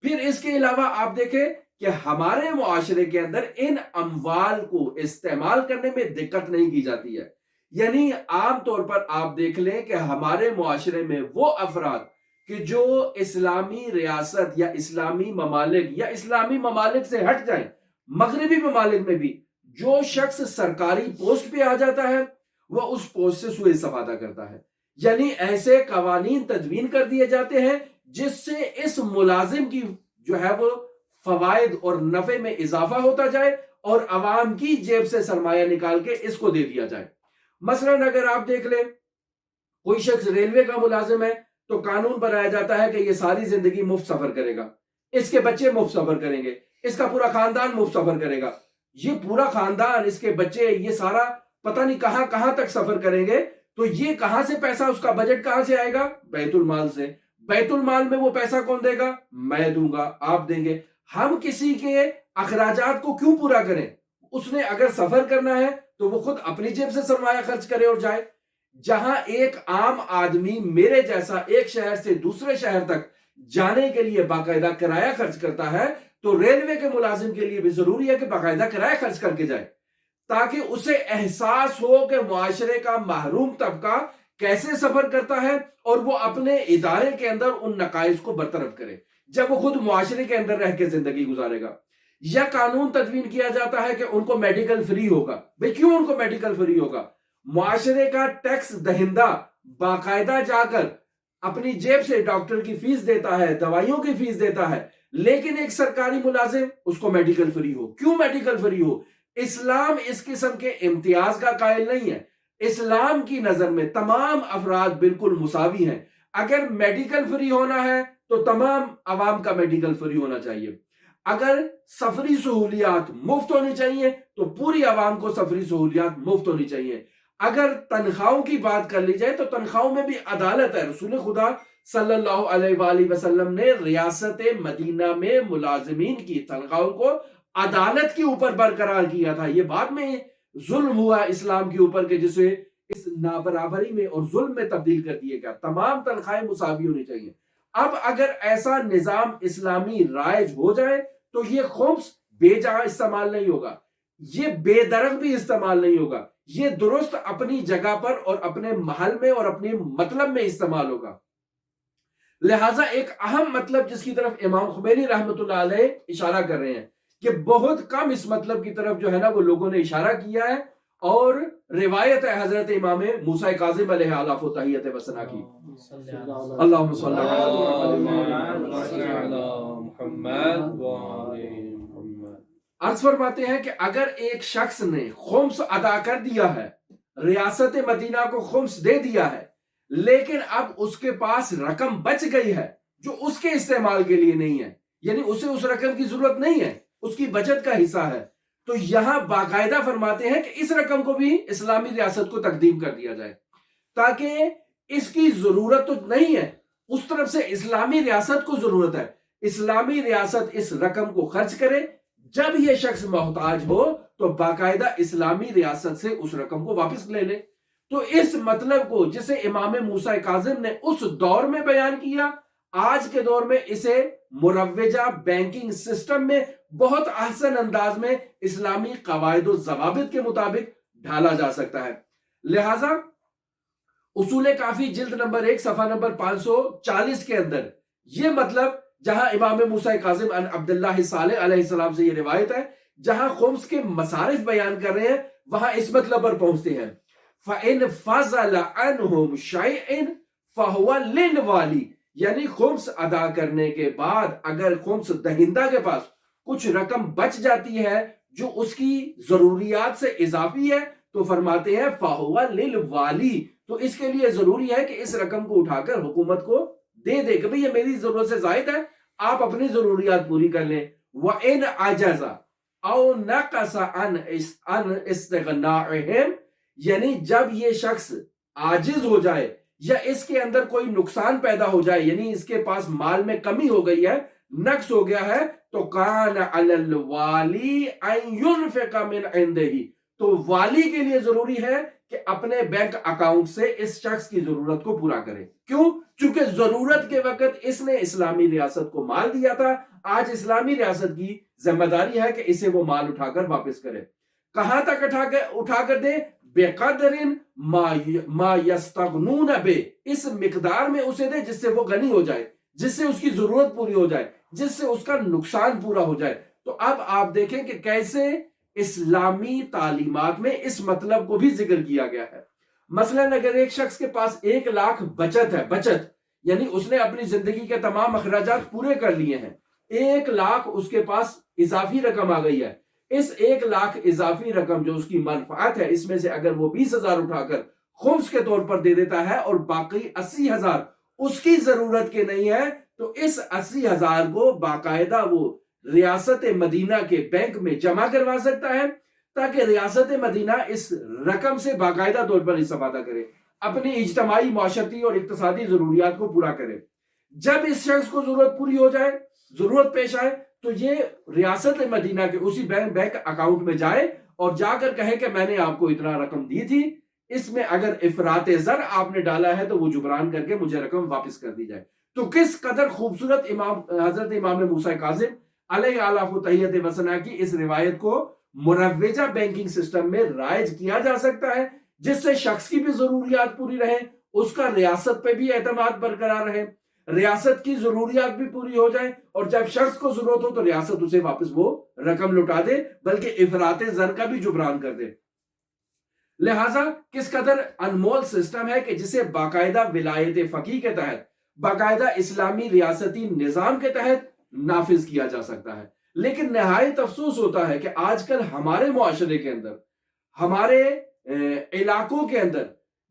پھر اس کے علاوہ آپ دیکھیں کہ ہمارے معاشرے کے اندر ان اموال کو استعمال کرنے میں دقت نہیں کی جاتی ہے۔ یعنی عام طور پر آپ دیکھ لیں کہ ہمارے معاشرے میں وہ افراد کہ جو اسلامی ریاست یا اسلامی ممالک یا اسلامی ممالک سے ہٹ جائیں، مغربی ممالک میں بھی جو شخص سرکاری پوسٹ پہ آ جاتا ہے وہ اس پوسٹ سے سوء استفادہ کرتا ہے۔ یعنی ایسے قوانین تدوین کر دیے جاتے ہیں جس سے اس ملازم کی جو ہے وہ فوائد اور نفع میں اضافہ ہوتا جائے اور عوام کی جیب سے سرمایہ نکال کے اس کو دے دیا جائے۔ مثلا اگر آپ دیکھ لیں کوئی شخص ریلوے کا ملازم ہے تو قانون بنایا جاتا ہے کہ یہ ساری زندگی مفت سفر کرے گا، اس کے بچے مفت سفر کریں گے، اس کا پورا خاندان مفت سفر کرے گا۔ یہ پورا خاندان، اس کے بچے، یہ سارا پتہ نہیں کہاں کہاں تک سفر کریں گے، تو یہ کہاں سے پیسہ، اس کا بجٹ کہاں سے آئے گا؟ بیت المال سے۔ بیت المال میں وہ پیسہ کون دے گا؟ میں دوں گا، آپ دیں گے۔ ہم کسی کے اخراجات کو کیوں پورا کریں؟ اس نے اگر سفر کرنا ہے تو وہ خود اپنی جیب سے سرمایہ خرچ کرے اور جائے۔ جہاں ایک عام آدمی میرے جیسا ایک شہر سے دوسرے شہر تک جانے کے لیے باقاعدہ کرایہ خرچ کرتا ہے، تو ریلوے کے ملازم کے لیے بھی ضروری ہے کہ باقاعدہ کرایہ خرچ کر کے جائے، تاکہ اسے احساس ہو کہ معاشرے کا محروم طبقہ کیسے سفر کرتا ہے اور وہ اپنے ادارے کے اندر ان نقائص کو برطرف کرے جب وہ خود معاشرے کے اندر رہ کے زندگی گزارے گا۔ یا قانون تدوین کیا جاتا ہے کہ ان کو میڈیکل فری ہوگا۔ بھئی کیوں ان کو میڈیکل فری ہوگا؟ معاشرے کا ٹیکس دہندہ باقاعدہ جا کر اپنی جیب سے ڈاکٹر کی فیس دیتا ہے، دوائیوں کی فیس دیتا ہے، لیکن ایک سرکاری ملازم اس کو میڈیکل فری ہو۔ کیوں میڈیکل فری ہو؟ اسلام اس قسم کے امتیاز کا قائل نہیں ہے۔ اسلام کی نظر میں تمام افراد بالکل مساوی ہیں۔ اگر میڈیکل فری ہونا ہے تو تمام عوام کا میڈیکل فری ہونا چاہیے۔ اگر سفری سہولیات مفت ہونی چاہیے تو پوری عوام کو سفری سہولیات مفت ہونی چاہیے۔ اگر تنخواہوں کی بات کر لی جائے تو تنخواہوں میں بھی عدالت ہے۔ رسول خدا صلی اللہ علیہ وآلہ وسلم نے ریاست مدینہ میں ملازمین کی تنخواہوں کو عدالت کے اوپر برقرار کیا تھا۔ یہ بعد میں ظلم ہوا اسلام کے اوپر کہ جسے اس نابرابری میں اور ظلم میں تبدیل کر دیا گیا۔ تمام تنخواہیں مساوی ہونی چاہیے۔ اب اگر ایسا نظام اسلامی رائج ہو جائے تو یہ خمس بے جا استعمال نہیں ہوگا، یہ بے درخت بھی استعمال نہیں ہوگا، یہ درست اپنی جگہ پر اور اپنے محل میں اور اپنے مطلب میں استعمال ہوگا۔ لہٰذا ایک اہم مطلب جس کی طرف امام خمینی رحمۃ اللہ علیہ اشارہ کر رہے ہیں کہ بہت کم اس مطلب کی طرف جو ہے نا وہ لوگوں نے اشارہ کیا ہے، اور روایت ہے حضرت امام موسیٰ کاظم علیہ آلاف و تحیت و ثنا کی۔ اللہم صلی علی محمد عرض فرماتے ہیں کہ اگر ایک شخص نے خمس ادا کر دیا ہے، ریاست مدینہ کو خمس دے دیا ہے، لیکن اب اس کے پاس رقم بچ گئی ہے جو اس کے استعمال کے لیے نہیں ہے، یعنی اسے اس رقم کی ضرورت نہیں ہے، اس کی بچت کا حصہ ہے، تو یہاں باقاعدہ فرماتے ہیں کہ اس رقم کو بھی اسلامی ریاست کو تقدیم کر دیا جائے، تاکہ اس کی ضرورت تو نہیں ہے، اس طرف سے اسلامی ریاست کو ضرورت ہے، اسلامی ریاست اس رقم کو خرچ کرے، جب یہ شخص محتاج ہو تو باقاعدہ اسلامی ریاست سے اس رقم کو واپس لے لے۔ تو اس مطلب کو جسے امام موسیٰ کاظم نے اس دور میں بیان کیا، آج کے دور میں اسے مروجہ بینکنگ سسٹم میں بہت احسن انداز میں اسلامی قواعد و ضوابط کے مطابق ڈھالا جا سکتا ہے۔ لہٰذا اصول کافی جلد نمبر 1 صفحہ نمبر 540 کے اندر یہ مطلب، جہاں امام موسیٰ کاظم عن عبداللہ صالح علیہ السلام سے یہ روایت ہے، جہاں خمس کے مصارف بیان کر رہے ہیں وہاں اس مطلب پر پہنچتے ہیں فَإِنْ فَضَلَ عَنْهُمْ شَيْءٍ فَهُوَ لِلْوَالِي، یعنی خمس ادا کرنے کے بعد اگر خمس دہندہ کے پاس کچھ رقم بچ جاتی ہے جو اس کی ضروریات سے اضافی ہے تو فرماتے ہیں فَهُوَ لِلْوَالِي، تو اس کے لیے ضروری ہے کہ اس رقم کو اٹھا کر حکومت کو دے دے کہ بھئی یہ میری ضرورت سے زائد ہے، آپ اپنی ضروریات پوری کر لیں۔ وَإِنْ عَجَزَ أَوْ نَقَصَ عَنْ اسْتِغْنَائِهِمْ، یعنی جب یہ شخص عاجز ہو جائے یا اس کے اندر کوئی نقصان پیدا ہو جائے، یعنی اس کے پاس مال میں کمی ہو گئی ہے، نقص ہو گیا ہے، تو کان علی الوالی ان ينفق من عنده، تو والی کے لیے ضروری ہے کہ اپنے بینک اکاؤنٹ سے اس شخص کی ضرورت کو پورا کرے۔ کیوں؟ چونکہ ضرورت کے وقت اس نے اسلامی ریاست کو مال دیا تھا، آج اسلامی ریاست کی ذمہ داری ہے کہ اسے وہ مال اٹھا کر واپس کرے۔ کہاں تک اٹھا کر دے؟ بقدر ما یستغنون بہ، اس مقدار میں اسے دے جس سے وہ غنی ہو جائے، جس سے اس کی ضرورت پوری ہو جائے، جس سے اس کا نقصان پورا ہو جائے۔ تو اب آپ دیکھیں کہ کیسے اسلامی تعلیمات میں اس مطلب کو بھی ذکر کیا گیا ہے۔ مثلا اگر ایک شخص کے پاس 1,00,000 بچت ہے، بچت یعنی اس نے اپنی زندگی کے تمام اخراجات پورے کر لیے ہیں، 1,00,000 اس کے پاس اضافی رقم آ گئی ہے، اس 1,00,000 اضافی رقم جو اس کی منفعت ہے اس میں سے اگر وہ 20,000 اٹھا کر خمس کے طور پر دے دیتا ہے اور باقی 80,000 اس کی ضرورت کے نہیں ہے، تو اس 80,000 کو باقاعدہ وہ ریاست مدینہ کے بینک میں جمع کروا سکتا ہے تاکہ ریاست مدینہ اس رقم سے باقاعدہ طور پر استفادہ کرے، اپنی اجتماعی، معاشرتی اور اقتصادی ضروریات کو پورا کرے۔ جب اس شخص کو ضرورت پوری ہو جائے، ضرورت پیش آئے، تو یہ ریاست مدینہ کے اسی بینک اکاؤنٹ میں جائے اور جا کر کہے کہ میں نے آپ کو اتنا رقم دی تھی، اس میں اگر افراط زر آپ نے ڈالا ہے تو وہ جبران کر کے مجھے رقم واپس کر دی جائے۔ تو کس قدر خوبصورت حضرت امام موسیٰ کاظم علیہ آلاف و تحیت وثنا کی اس روایت کو مروجہ بینکنگ سسٹم میں رائج کیا جا سکتا ہے، جس سے شخص کی بھی ضروریات پوری رہیں، اس کا ریاست پہ بھی اعتماد برقرار رہے، ریاست کی ضروریات بھی پوری ہو جائیں، اور جب شخص کو ضرورت ہو تو ریاست اسے واپس وہ رقم لوٹا دے، بلکہ افراط زر کا بھی جبران کر دے۔ لہٰذا کس قدر انمول سسٹم ہے کہ جسے باقاعدہ ولایت فقیہ کے تحت، باقاعدہ اسلامی ریاستی نظام کے تحت نافذ کیا جا سکتا ہے۔ لیکن نہایت افسوس ہوتا ہے کہ آج کل ہمارے معاشرے کے اندر، ہمارے علاقوں کے اندر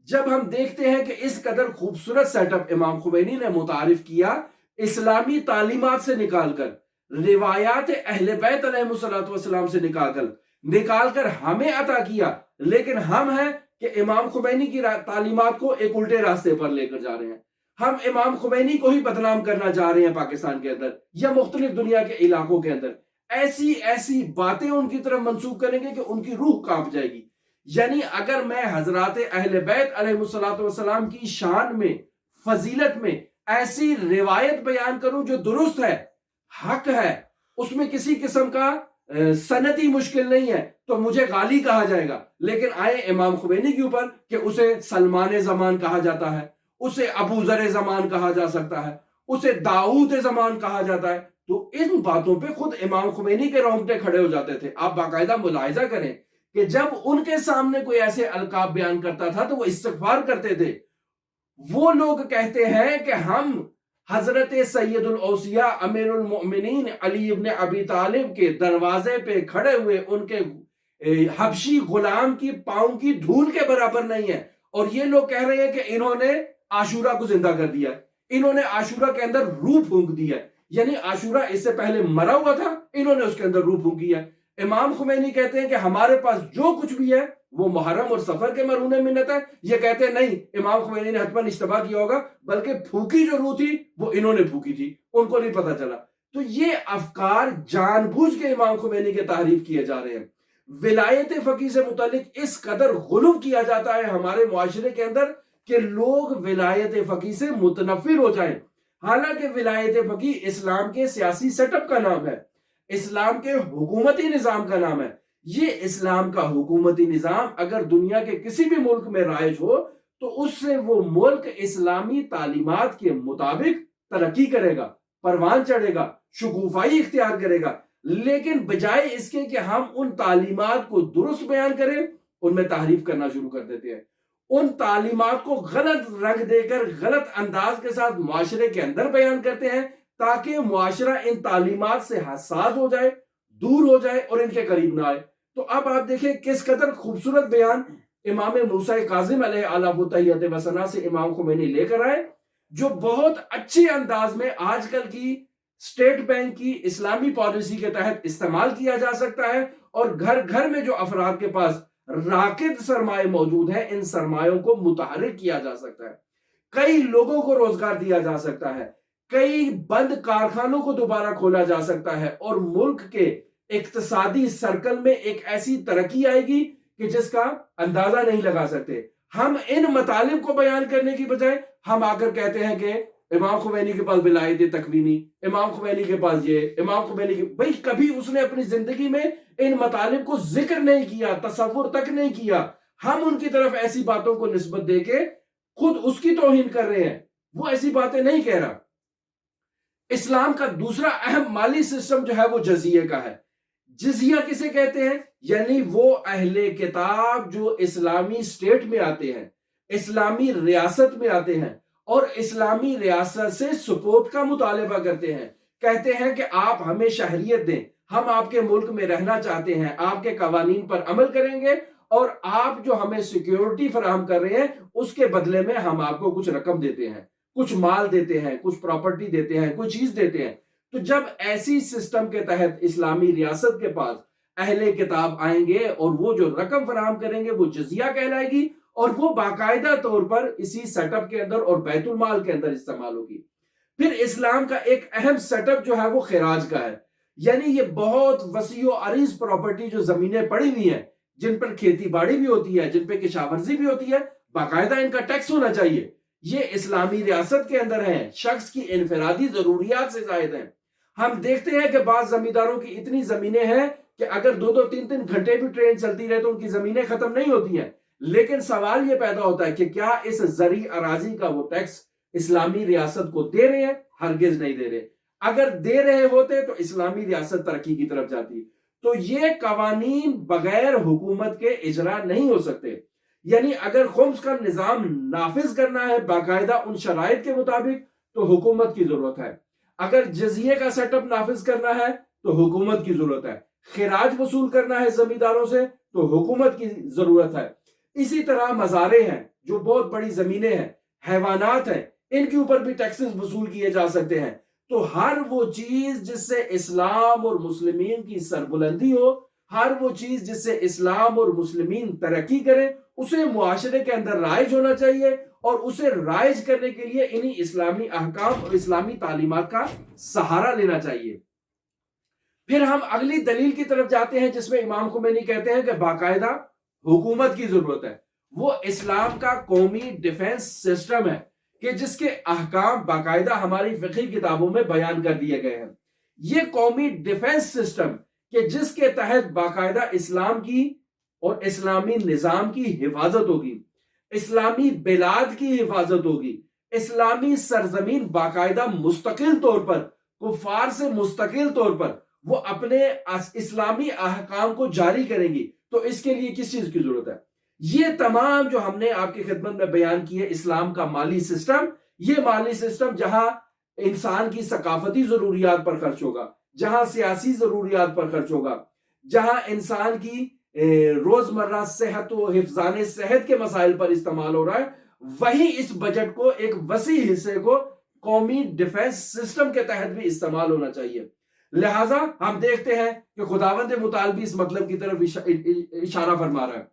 جب ہم دیکھتے ہیں کہ اس قدر خوبصورت سیٹ اپ امام خمینی نے متعارف کیا اسلامی تعلیمات سے نکال کر، روایات اہل بیت علیہ السلام سے نکال کر ہمیں عطا کیا، لیکن ہم ہیں کہ امام خمینی کی تعلیمات کو ایک الٹے راستے پر لے کر جا رہے ہیں، ہم امام خمینی کو ہی بدنام کرنا چاہ رہے ہیں پاکستان کے اندر یا مختلف دنیا کے علاقوں کے اندر، ایسی باتیں ان کی طرف منسوخ کریں گے کہ ان کی روح کانپ جائے گی۔ یعنی اگر میں حضرات اہل بیت علیہ السلام کی شان میں، فضیلت میں ایسی روایت بیان کروں جو درست ہے، حق ہے، اس میں کسی قسم کا سنتی مشکل نہیں ہے، تو مجھے غالی کہا جائے گا۔ لیکن آئے امام خمینی کے اوپر کہ اسے سلمان زمان کہا جاتا ہے، اسے ابو ذر زمان کہا جا سکتا ہے، اسے داؤد زمان کہا جاتا ہے، تو ان باتوں پہ خود امام خمینی کے رونگٹے کھڑے ہو جاتے تھے۔ آپ باقاعدہ ملاحظہ کریں کہ جب ان کے سامنے کوئی ایسے القاب بیان کرتا تھا تو وہ استغفار کرتے تھے۔ وہ لوگ کہتے ہیں کہ ہم حضرت سید الاوصیاء امیر المؤمنین علی ابن ابی طالب کے دروازے پہ کھڑے ہوئے ان کے حبشی غلام کی پاؤں کی دھول کے برابر نہیں ہے، اور یہ لوگ کہہ رہے ہیں کہ انہوں نے عاشورہ کو زندہ کر دیا ہے، انہوں نے عاشورہ کے اندر روح پھونک دی ہے، یعنی عاشورہ اس سے پہلے مرا ہوا تھا، انہوں نے اس کے اندر روح پھونکی ہے۔ امام خمینی کہتے ہیں کہ ہمارے پاس جو کچھ بھی ہے وہ محرم اور سفر کے مرہون منت ہے۔ یہ کہتے ہیں نہیں، امام خمینی نے حتماً اشتباہ کیا ہوگا، بلکہ پھونکی جو روح تھی وہ انہوں نے پھونکی تھی، ان کو نہیں پتا چلا۔ تو یہ افکار جان بوجھ کے امام خمینی کے تحریف کیے جا رہے ہیں۔ ولایت فقیہ سے متعلق اس قدر غلو کیا جاتا ہے ہمارے معاشرے کے اندر کہ لوگ ولایت فقیہ سے متنفر ہو جائیں، حالانکہ ولایت فقیہ اسلام کے سیاسی سیٹ اپ کا نام ہے، اسلام کے حکومتی نظام کا نام ہے۔ یہ اسلام کا حکومتی نظام اگر دنیا کے کسی بھی ملک میں رائج ہو تو اس سے وہ ملک اسلامی تعلیمات کے مطابق ترقی کرے گا، پروان چڑھے گا، شکوفائی اختیار کرے گا۔ لیکن بجائے اس کے کہ ہم ان تعلیمات کو درست بیان کریں، ان میں تحریف کرنا شروع کر دیتے ہیں، ان تعلیمات کو غلط رنگ دے کر غلط انداز کے ساتھ معاشرے کے اندر بیان کرتے ہیں تاکہ معاشرہ ان تعلیمات سے حساس ہو جائے، دور ہو جائے اور ان کے قریب نہ آئے۔ تو اب آپ دیکھیں کس قدر خوبصورت بیان امام موسیٰ کاظم علیہ اعلیٰ تحیت و ثنا سے امام خمینی لے کر آئے، جو بہت اچھے انداز میں آج کل کی اسٹیٹ بینک کی اسلامی پالیسی کے تحت استعمال کیا جا سکتا ہے، اور گھر گھر میں جو افراد کے پاس راکد سرمایہ موجود ہیں، ان سرمایوں کو متحرک کیا جا سکتا ہے، کئی لوگوں کو روزگار دیا جا سکتا ہے، کئی بند کارخانوں کو دوبارہ کھولا جا سکتا ہے، اور ملک کے اقتصادی سرکل میں ایک ایسی ترقی آئے گی کہ جس کا اندازہ نہیں لگا سکتے۔ ہم ان مطالب کو بیان کرنے کی بجائے ہم آ کر کہتے ہیں کہ امام خمینی کے پاس ولایت تکوینی، امام خمینی کے پاس یہ، امام خمینی کے بھئی کبھی اس نے اپنی زندگی میں ان مطالب کو ذکر نہیں کیا، تصور تک نہیں کیا۔ ہم ان کی طرف ایسی باتوں کو نسبت دے کے خود اس کی توہین کر رہے ہیں، وہ ایسی باتیں نہیں کہہ رہا۔ اسلام کا دوسرا اہم مالی سسٹم جو ہے وہ جزیہ کا ہے۔ جزیہ کسے کہتے ہیں؟ یعنی وہ اہل کتاب جو اسلامی سٹیٹ میں آتے ہیں، اسلامی ریاست میں آتے ہیں اور اسلامی ریاست سے سپورٹ کا مطالبہ کرتے ہیں، کہتے ہیں کہ آپ ہمیں شہریت دیں، ہم آپ کے ملک میں رہنا چاہتے ہیں، آپ کے قوانین پر عمل کریں گے، اور آپ جو ہمیں سیکیورٹی فراہم کر رہے ہیں اس کے بدلے میں ہم آپ کو کچھ رقم دیتے ہیں، کچھ مال دیتے ہیں، کچھ پراپرٹی دیتے ہیں، کوئی چیز دیتے ہیں۔ تو جب ایسی سسٹم کے تحت اسلامی ریاست کے پاس اہل کتاب آئیں گے اور وہ جو رقم فراہم کریں گے وہ جزیہ کہلائے گی، اور وہ باقاعدہ طور پر اسی سیٹ اپ کے اندر اور بیت المال کے اندر استعمال ہوگی۔ پھر اسلام کا ایک اہم سیٹ اپ جو ہے وہ خراج کا ہے، یعنی یہ بہت وسیع و عریض پراپرٹی جو زمینیں پڑی ہوئی ہیں، جن پر کھیتی باڑی بھی ہوتی ہے، جن پہ کشاورزی بھی ہوتی ہے، باقاعدہ ان کا ٹیکس ہونا چاہیے۔ یہ اسلامی ریاست کے اندر ہیں، شخص کی انفرادی ضروریات سے زائد ہیں۔ ہم دیکھتے ہیں کہ بعض زمینداروں کی اتنی زمینیں ہیں کہ اگر 2-3 گھنٹے بھی ٹرین چلتی رہے تو ان کی زمینیں ختم نہیں ہوتی ہیں، لیکن سوال یہ پیدا ہوتا ہے کہ کیا اس زرعی اراضی کا وہ ٹیکس اسلامی ریاست کو دے رہے ہیں؟ ہرگز نہیں دے رہے۔ اگر دے رہے ہوتے تو اسلامی ریاست ترقی کی طرف جاتی۔ تو یہ قوانین بغیر حکومت کے اجرا نہیں ہو سکتے، یعنی اگر خمس کا نظام نافذ کرنا ہے باقاعدہ ان شرائط کے مطابق تو حکومت کی ضرورت ہے، اگر جزیے کا سیٹ اپ نافذ کرنا ہے تو حکومت کی ضرورت ہے، خراج وصول کرنا ہے زمینداروں سے تو حکومت کی ضرورت ہے۔ اسی طرح مزارع ہیں جو بہت بڑی زمینیں ہیں، حیوانات ہیں، ان کے اوپر بھی ٹیکسز وصول کیے جا سکتے ہیں۔ تو ہر وہ چیز جس سے اسلام اور مسلمین کی سربلندی ہو، ہر وہ چیز جس سے اسلام اور مسلمین ترقی کریں، اسے معاشرے کے اندر رائج ہونا چاہیے، اور اسے رائج کرنے کے لیے انہی اسلامی احکام اور اسلامی تعلیمات کا سہارا لینا چاہیے۔ پھر ہم اگلی دلیل کی طرف جاتے ہیں جس میں امام خمینی کہتے ہیں کہ باقاعدہ حکومت کی ضرورت ہے۔ وہ اسلام کا قومی ڈیفنس سسٹم ہے کہ جس کے احکام باقاعدہ ہماری فقہی کتابوں میں بیان کر دیے گئے ہیں۔ یہ قومی ڈیفنس سسٹم کہ جس کے تحت باقاعدہ اسلام کی اور اسلامی نظام کی حفاظت ہوگی، اسلامی بلاد کی حفاظت ہوگی، اسلامی سرزمین باقاعدہ مستقل طور پر کفار سے مستقل طور پر وہ اپنے اسلامی احکام کو جاری کریں گی۔ تو اس کے لیے کس چیز کی ضرورت ہے؟ یہ تمام جو ہم نے آپ کی خدمت میں بیان کیے اسلام کا مالی سسٹم، یہ مالی سسٹم جہاں انسان کی ثقافتی ضروریات پر خرچ ہوگا، جہاں سیاسی ضروریات پر خرچ ہوگا، جہاں انسان کی روزمرہ صحت و حفظان صحت کے مسائل پر استعمال ہو رہا ہے، وہی اس بجٹ کو ایک وسیع حصے کو قومی ڈیفنس سسٹم کے تحت بھی استعمال ہونا چاہیے۔ لہٰذا ہم دیکھتے ہیں کہ خداوند متعال بھی اس مطلب کی طرف اشارہ فرما رہا ہے۔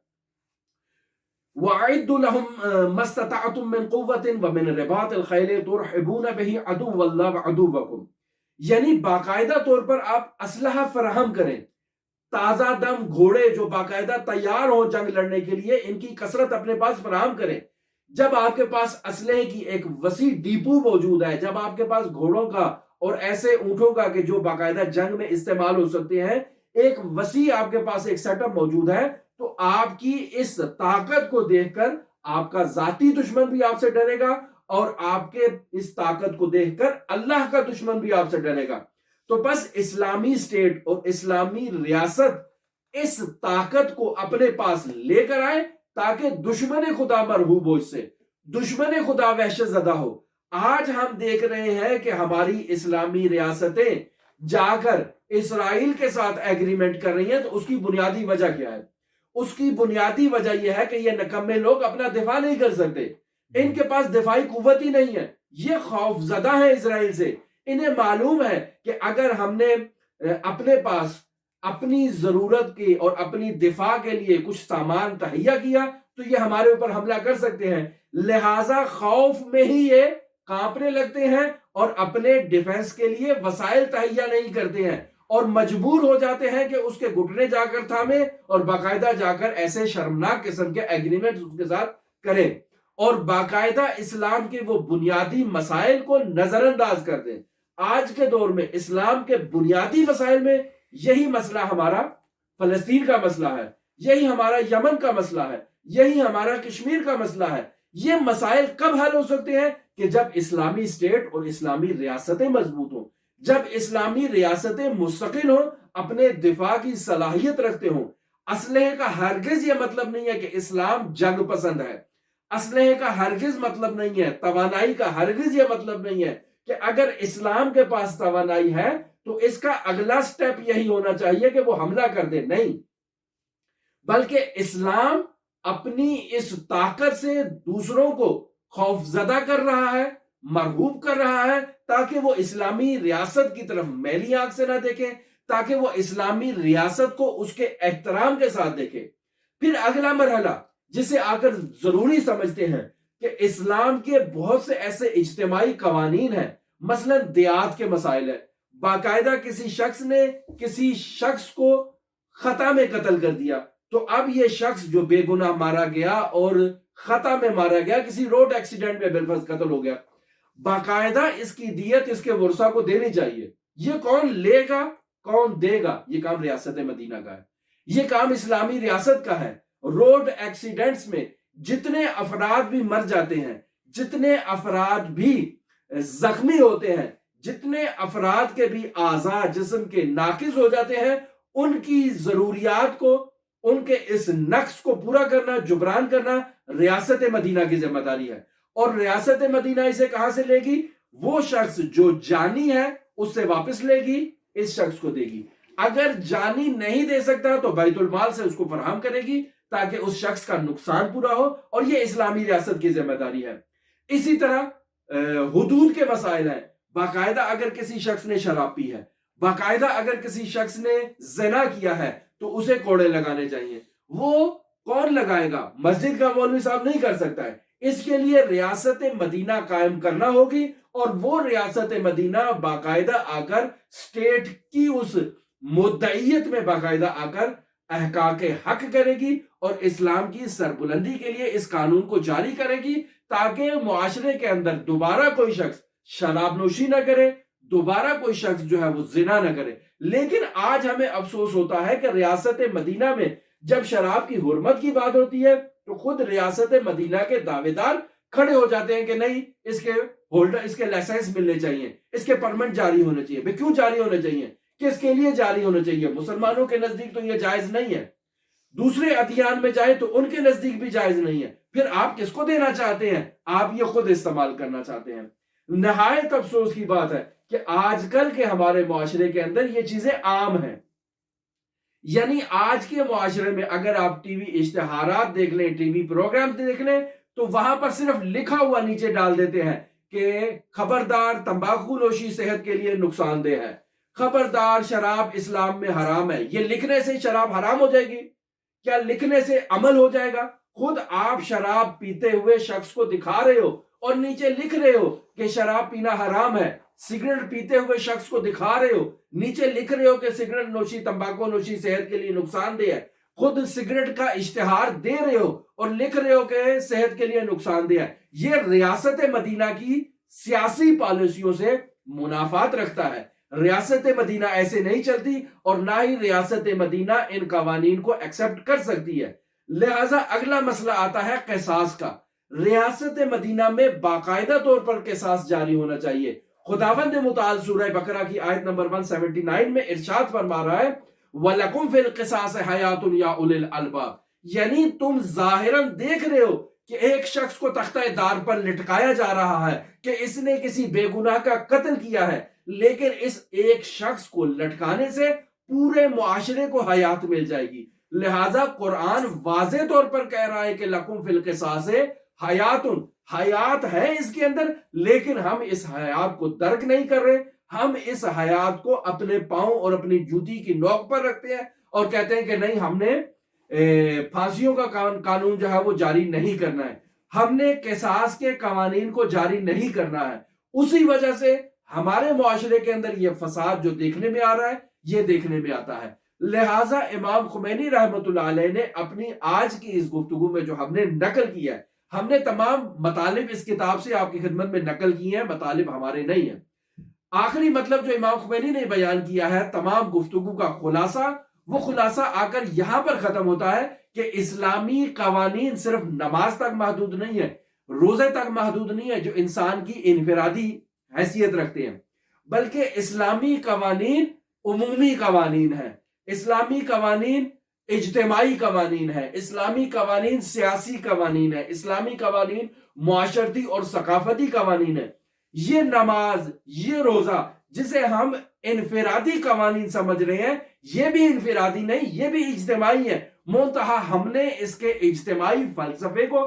وَأَعِدُّوا لَهُم مَّا اسْتَطَعْتُم مِّن قُوَّةٍ وَمِن رِّبَاطِ الْخَيْلِ تُرْحِبُونَ بِهِ عَدُوَّ اللَّهِ وَعَدُوَّكُمْ، یعنی باقاعدہ طور پر آپ اسلحہ فراہم کریں، تازہ دم گھوڑے جو باقاعدہ تیار ہوں جنگ لڑنے کے لیے، ان کی کثرت اپنے پاس فراہم کریں۔ جب آپ کے پاس اسلحے کی ایک وسیع ڈیپو موجود ہے، جب آپ کے پاس گھوڑوں کا اور ایسے اونٹوں کا کہ جو باقاعدہ جنگ میں استعمال ہو سکتے ہیں، ایک وسیع آپ کے پاس ایک سیٹ اپ موجود ہے، تو آپ کی اس طاقت کو دیکھ کر آپ کا ذاتی دشمن بھی آپ سے ڈرے گا اور آپ کے اس طاقت کو دیکھ کر اللہ کا دشمن بھی آپ سے ڈرے گا۔ تو بس اسلامی اسٹیٹ اور اسلامی ریاست اس طاقت کو اپنے پاس لے کر آئے تاکہ دشمن خدا مرعوب ہو، اس سے دشمن خدا وحشت زدہ ہو۔ آج ہم دیکھ رہے ہیں کہ ہماری اسلامی ریاستیں جا کر اسرائیل کے ساتھ ایگریمنٹ کر رہی ہیں، تو اس کی بنیادی وجہ کیا ہے؟ اس کی بنیادی وجہ یہ ہے کہ یہ نکمے لوگ اپنا دفاع نہیں کر سکتے، ان کے پاس دفاعی قوت ہی نہیں ہے، یہ خوف زدہ ہے اسرائیل سے۔ انہیں معلوم ہے کہ اگر ہم نے اپنے پاس اپنی ضرورت کی اور اپنی دفاع کے لیے کچھ سامان تہیا کیا تو یہ ہمارے اوپر حملہ کر سکتے ہیں، لہٰذا خوف میں ہی یہ کانپنے لگتے ہیں اور اپنے ڈیفنس کے لیے وسائل تہیا نہیں کرتے ہیں، اور مجبور ہو جاتے ہیں کہ اس کے گھٹنے جا کر تھامیں اور باقاعدہ جا کر ایسے شرمناک قسم کے ایگریمنٹ اس کے ساتھ کریں اور باقاعدہ اسلام کے وہ بنیادی مسائل کو نظر انداز کر دیں۔ آج کے دور میں اسلام کے بنیادی مسائل میں یہی مسئلہ ہمارا فلسطین کا مسئلہ ہے، یہی ہمارا یمن کا مسئلہ ہے، یہی ہمارا کشمیر کا مسئلہ ہے۔ یہ مسائل کب حل ہو سکتے ہیں؟ کہ جب اسلامی اسٹیٹ اور اسلامی ریاستیں مضبوط ہوں، جب اسلامی ریاستیں مستقل ہوں، اپنے دفاع کی صلاحیت رکھتے ہوں۔ اسلحے کا ہرگز یہ مطلب نہیں ہے کہ اسلام جنگ پسند ہے، اسلحے کا ہرگز مطلب نہیں ہے، توانائی کا ہرگز یہ مطلب نہیں ہے کہ اگر اسلام کے پاس توانائی ہے تو اس کا اگلا سٹیپ یہی ہونا چاہیے کہ وہ حملہ کر دے، نہیں، بلکہ اسلام اپنی اس طاقت سے دوسروں کو خوف زدہ کر رہا ہے، مرغوب کر رہا ہے، تاکہ وہ اسلامی ریاست کی طرف میلی آنکھ سے نہ دیکھیں، تاکہ وہ اسلامی ریاست کو اس کے احترام کے ساتھ دیکھیں۔ پھر اگلا مرحلہ جسے آ کر ضروری سمجھتے ہیں کہ اسلام کے بہت سے ایسے اجتماعی قوانین ہیں، مثلا دیات کے مسائل ہیں، باقاعدہ کسی شخص نے کسی شخص کو خطا میں قتل کر دیا، تو اب یہ شخص جو بے گناہ مارا گیا اور خطا میں مارا گیا، کسی روڈ ایکسیڈنٹ میں بالفرض قتل ہو گیا، باقاعدہ اس کی دیت اس کے ورثہ کو دینی چاہیے۔ یہ کون لے گا، کون دے گا؟ یہ کام ریاست مدینہ کا ہے، یہ کام اسلامی ریاست کا ہے۔ روڈ ایکسیڈنٹس میں جتنے افراد بھی مر جاتے ہیں، جتنے افراد بھی زخمی ہوتے ہیں، جتنے افراد کے بھی اعضاء جسم کے ناقص ہو جاتے ہیں، ان کی ضروریات کو، ان کے اس نقص کو پورا کرنا، جبران کرنا ریاست مدینہ کی ذمہ داری ہے۔ اور ریاست مدینہ اسے کہاں سے لے گی؟ وہ شخص جو جانی ہے اس سے واپس لے گی، اس شخص کو دے گی۔ اگر جانی نہیں دے سکتا تو بیت المال سے اس کو فراہم کرے گی تاکہ اس شخص کا نقصان پورا ہو، اور یہ اسلامی ریاست کی ذمہ داری ہے۔ اسی طرح حدود کے مسائل ہیں، باقاعدہ اگر کسی شخص نے شراب پی ہے، باقاعدہ اگر کسی شخص نے زنا کیا ہے تو اسے کوڑے لگانے چاہیے۔ وہ کون لگائے گا؟ مسجد کا مولوی صاحب نہیں کر سکتا ہے، اس کے لیے ریاست مدینہ قائم کرنا ہوگی، اور وہ ریاست مدینہ باقاعدہ آ کر اسٹیٹ کی اس مدعیت میں باقاعدہ آ کر احقاق حق کرے گی اور اسلام کی سربلندی کے لیے اس قانون کو جاری کرے گی، تاکہ معاشرے کے اندر دوبارہ کوئی شخص شراب نوشی نہ کرے، دوبارہ کوئی شخص جو ہے وہ زنا نہ کرے۔ لیکن آج ہمیں افسوس ہوتا ہے کہ ریاست مدینہ میں جب شراب کی حرمت کی بات ہوتی ہے تو خود ریاست مدینہ کے دعوے دار کھڑے ہو جاتے ہیں کہ نہیں، اس کے ہولڈر، اس کے لائسنس ملنے چاہیے، اس کے پرمٹ جاری ہونے چاہیے۔ بھئی کیوں جاری ہونے چاہیے؟ کس کے لیے جاری ہونے چاہیے؟ مسلمانوں کے نزدیک تو یہ جائز نہیں ہے، دوسرے ادیان میں جائے تو ان کے نزدیک بھی جائز نہیں ہے، پھر آپ کس کو دینا چاہتے ہیں؟ آپ یہ خود استعمال کرنا چاہتے ہیں۔ نہایت افسوس کی بات ہے کہ آج کل کے ہمارے معاشرے کے اندر یہ چیزیں عام ہیں، یعنی آج کے معاشرے میں اگر آپ ٹی وی اشتہارات دیکھ لیں، ٹی وی پروگرام دیکھ لیں، تو وہاں پر صرف لکھا ہوا نیچے ڈال دیتے ہیں کہ خبردار تمباکو نوشی صحت کے لیے نقصان دہ ہے، خبردار شراب اسلام میں حرام ہے۔ یہ لکھنے سے شراب حرام ہو جائے گی؟ کیا لکھنے سے عمل ہو جائے گا؟ خود آپ شراب پیتے ہوئے شخص کو دکھا رہے ہو اور نیچے لکھ رہے ہو کہ شراب پینا حرام ہے، سگریٹ پیتے ہوئے شخص کو دکھا رہے ہو، نیچے لکھ رہے ہو کہ سگریٹ نوشی، تمباکو نوشی صحت کے لیے نقصان دہ ہے، خود سگریٹ کا اشتہار دے رہے ہو اور لکھ رہے ہو کہ صحت کے لیے نقصان دہ ہے۔ یہ ریاست مدینہ کی سیاسی پالیسیوں سے منافات رکھتا ہے۔ ریاست مدینہ ایسے نہیں چلتی، اور نہ ہی ریاست مدینہ ان قوانین کو ایکسپٹ کر سکتی ہے۔ لہٰذا اگلا مسئلہ آتا ہے قصاص کا. ریاست مدینہ میں باقاعدہ طور پر قصاص جاری ہونا چاہیے. خداوند متعال سورہ بقرہ کی آیت نمبر 179 میں ارشاد فرما رہا ہے وَلَكُمْ فِي الْقِصَاصِ حَيَاتٌ يَا أُولِي الْأَلْبَابِ، یعنی تم ظاہراً دیکھ رہے ہو کہ ایک شخص کو تختہ دار پر لٹکایا جا رہا ہے کہ اس نے کسی بے گناہ کا قتل کیا ہے، لیکن اس ایک شخص کو لٹکانے سے پورے معاشرے کو حیات مل جائے گی. لہٰذا قرآن واضح طور پر کہہ رہا ہے کہ لَكُمْ فِي الْقِصَاصِ حَيَاتٌ، حیات ہے اس کے اندر، لیکن ہم اس حیات کو درک نہیں کر رہے. ہم اس حیات کو اپنے پاؤں اور اپنی جوتی کی نوک پر رکھتے ہیں اور کہتے ہیں کہ نہیں، ہم نے پھانسیوں کا قانون جو ہے وہ جاری نہیں کرنا ہے، ہم نے قصاص کے قوانین کو جاری نہیں کرنا ہے. اسی وجہ سے ہمارے معاشرے کے اندر یہ فساد جو دیکھنے میں آ رہا ہے یہ دیکھنے میں آتا ہے. لہٰذا امام خمینی رحمۃ اللہ علیہ نے اپنی آج کی اس گفتگو میں جو ہم نے نقل کیا ہے، ہم نے تمام مطالب اس کتاب سے آپ کی خدمت میں نقل کی ہیں، مطالب ہمارے نہیں ہیں. آخری مطلب جو امام خمینی نے بیان کیا ہے تمام گفتگو کا خلاصہ، وہ خلاصہ آ کر یہاں پر ختم ہوتا ہے کہ اسلامی قوانین صرف نماز تک محدود نہیں ہے، روزے تک محدود نہیں ہے جو انسان کی انفرادی حیثیت رکھتے ہیں، بلکہ اسلامی قوانین عمومی قوانین ہیں، اسلامی قوانین اجتماعی قوانین ہیں، اسلامی قوانین سیاسی قوانین ہیں، اسلامی قوانین معاشرتی اور ثقافتی قوانین ہیں. یہ نماز، یہ روزہ جسے ہم انفرادی قوانین سمجھ رہے ہیں، یہ بھی انفرادی نہیں، یہ بھی اجتماعی ہے. منتہا ہم نے اس کے اجتماعی فلسفے کو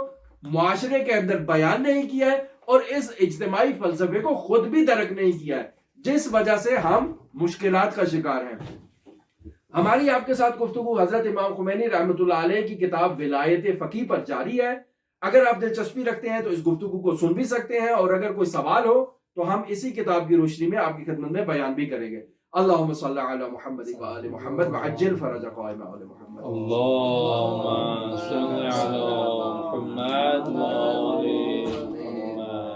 معاشرے کے اندر بیان نہیں کیا ہے اور اس اجتماعی فلسفے کو خود بھی درک نہیں کیا ہے، جس وجہ سے ہم مشکلات کا شکار ہیں. ہماری آپ کے ساتھ گفتگو حضرت امام خمینی رحمۃ اللہ علیہ کی کتاب ولایت فقیہ پر جاری ہے. اگر آپ دلچسپی رکھتے ہیں تو اس گفتگو کو سن بھی سکتے ہیں، اور اگر کوئی سوال ہو تو ہم اسی کتاب کی روشنی میں آپ کی خدمت میں بیان بھی کریں گے. اللہم صلی علی محمد و آل محمد وعجل فرج قائم آل محمد. اللهم صل على محمد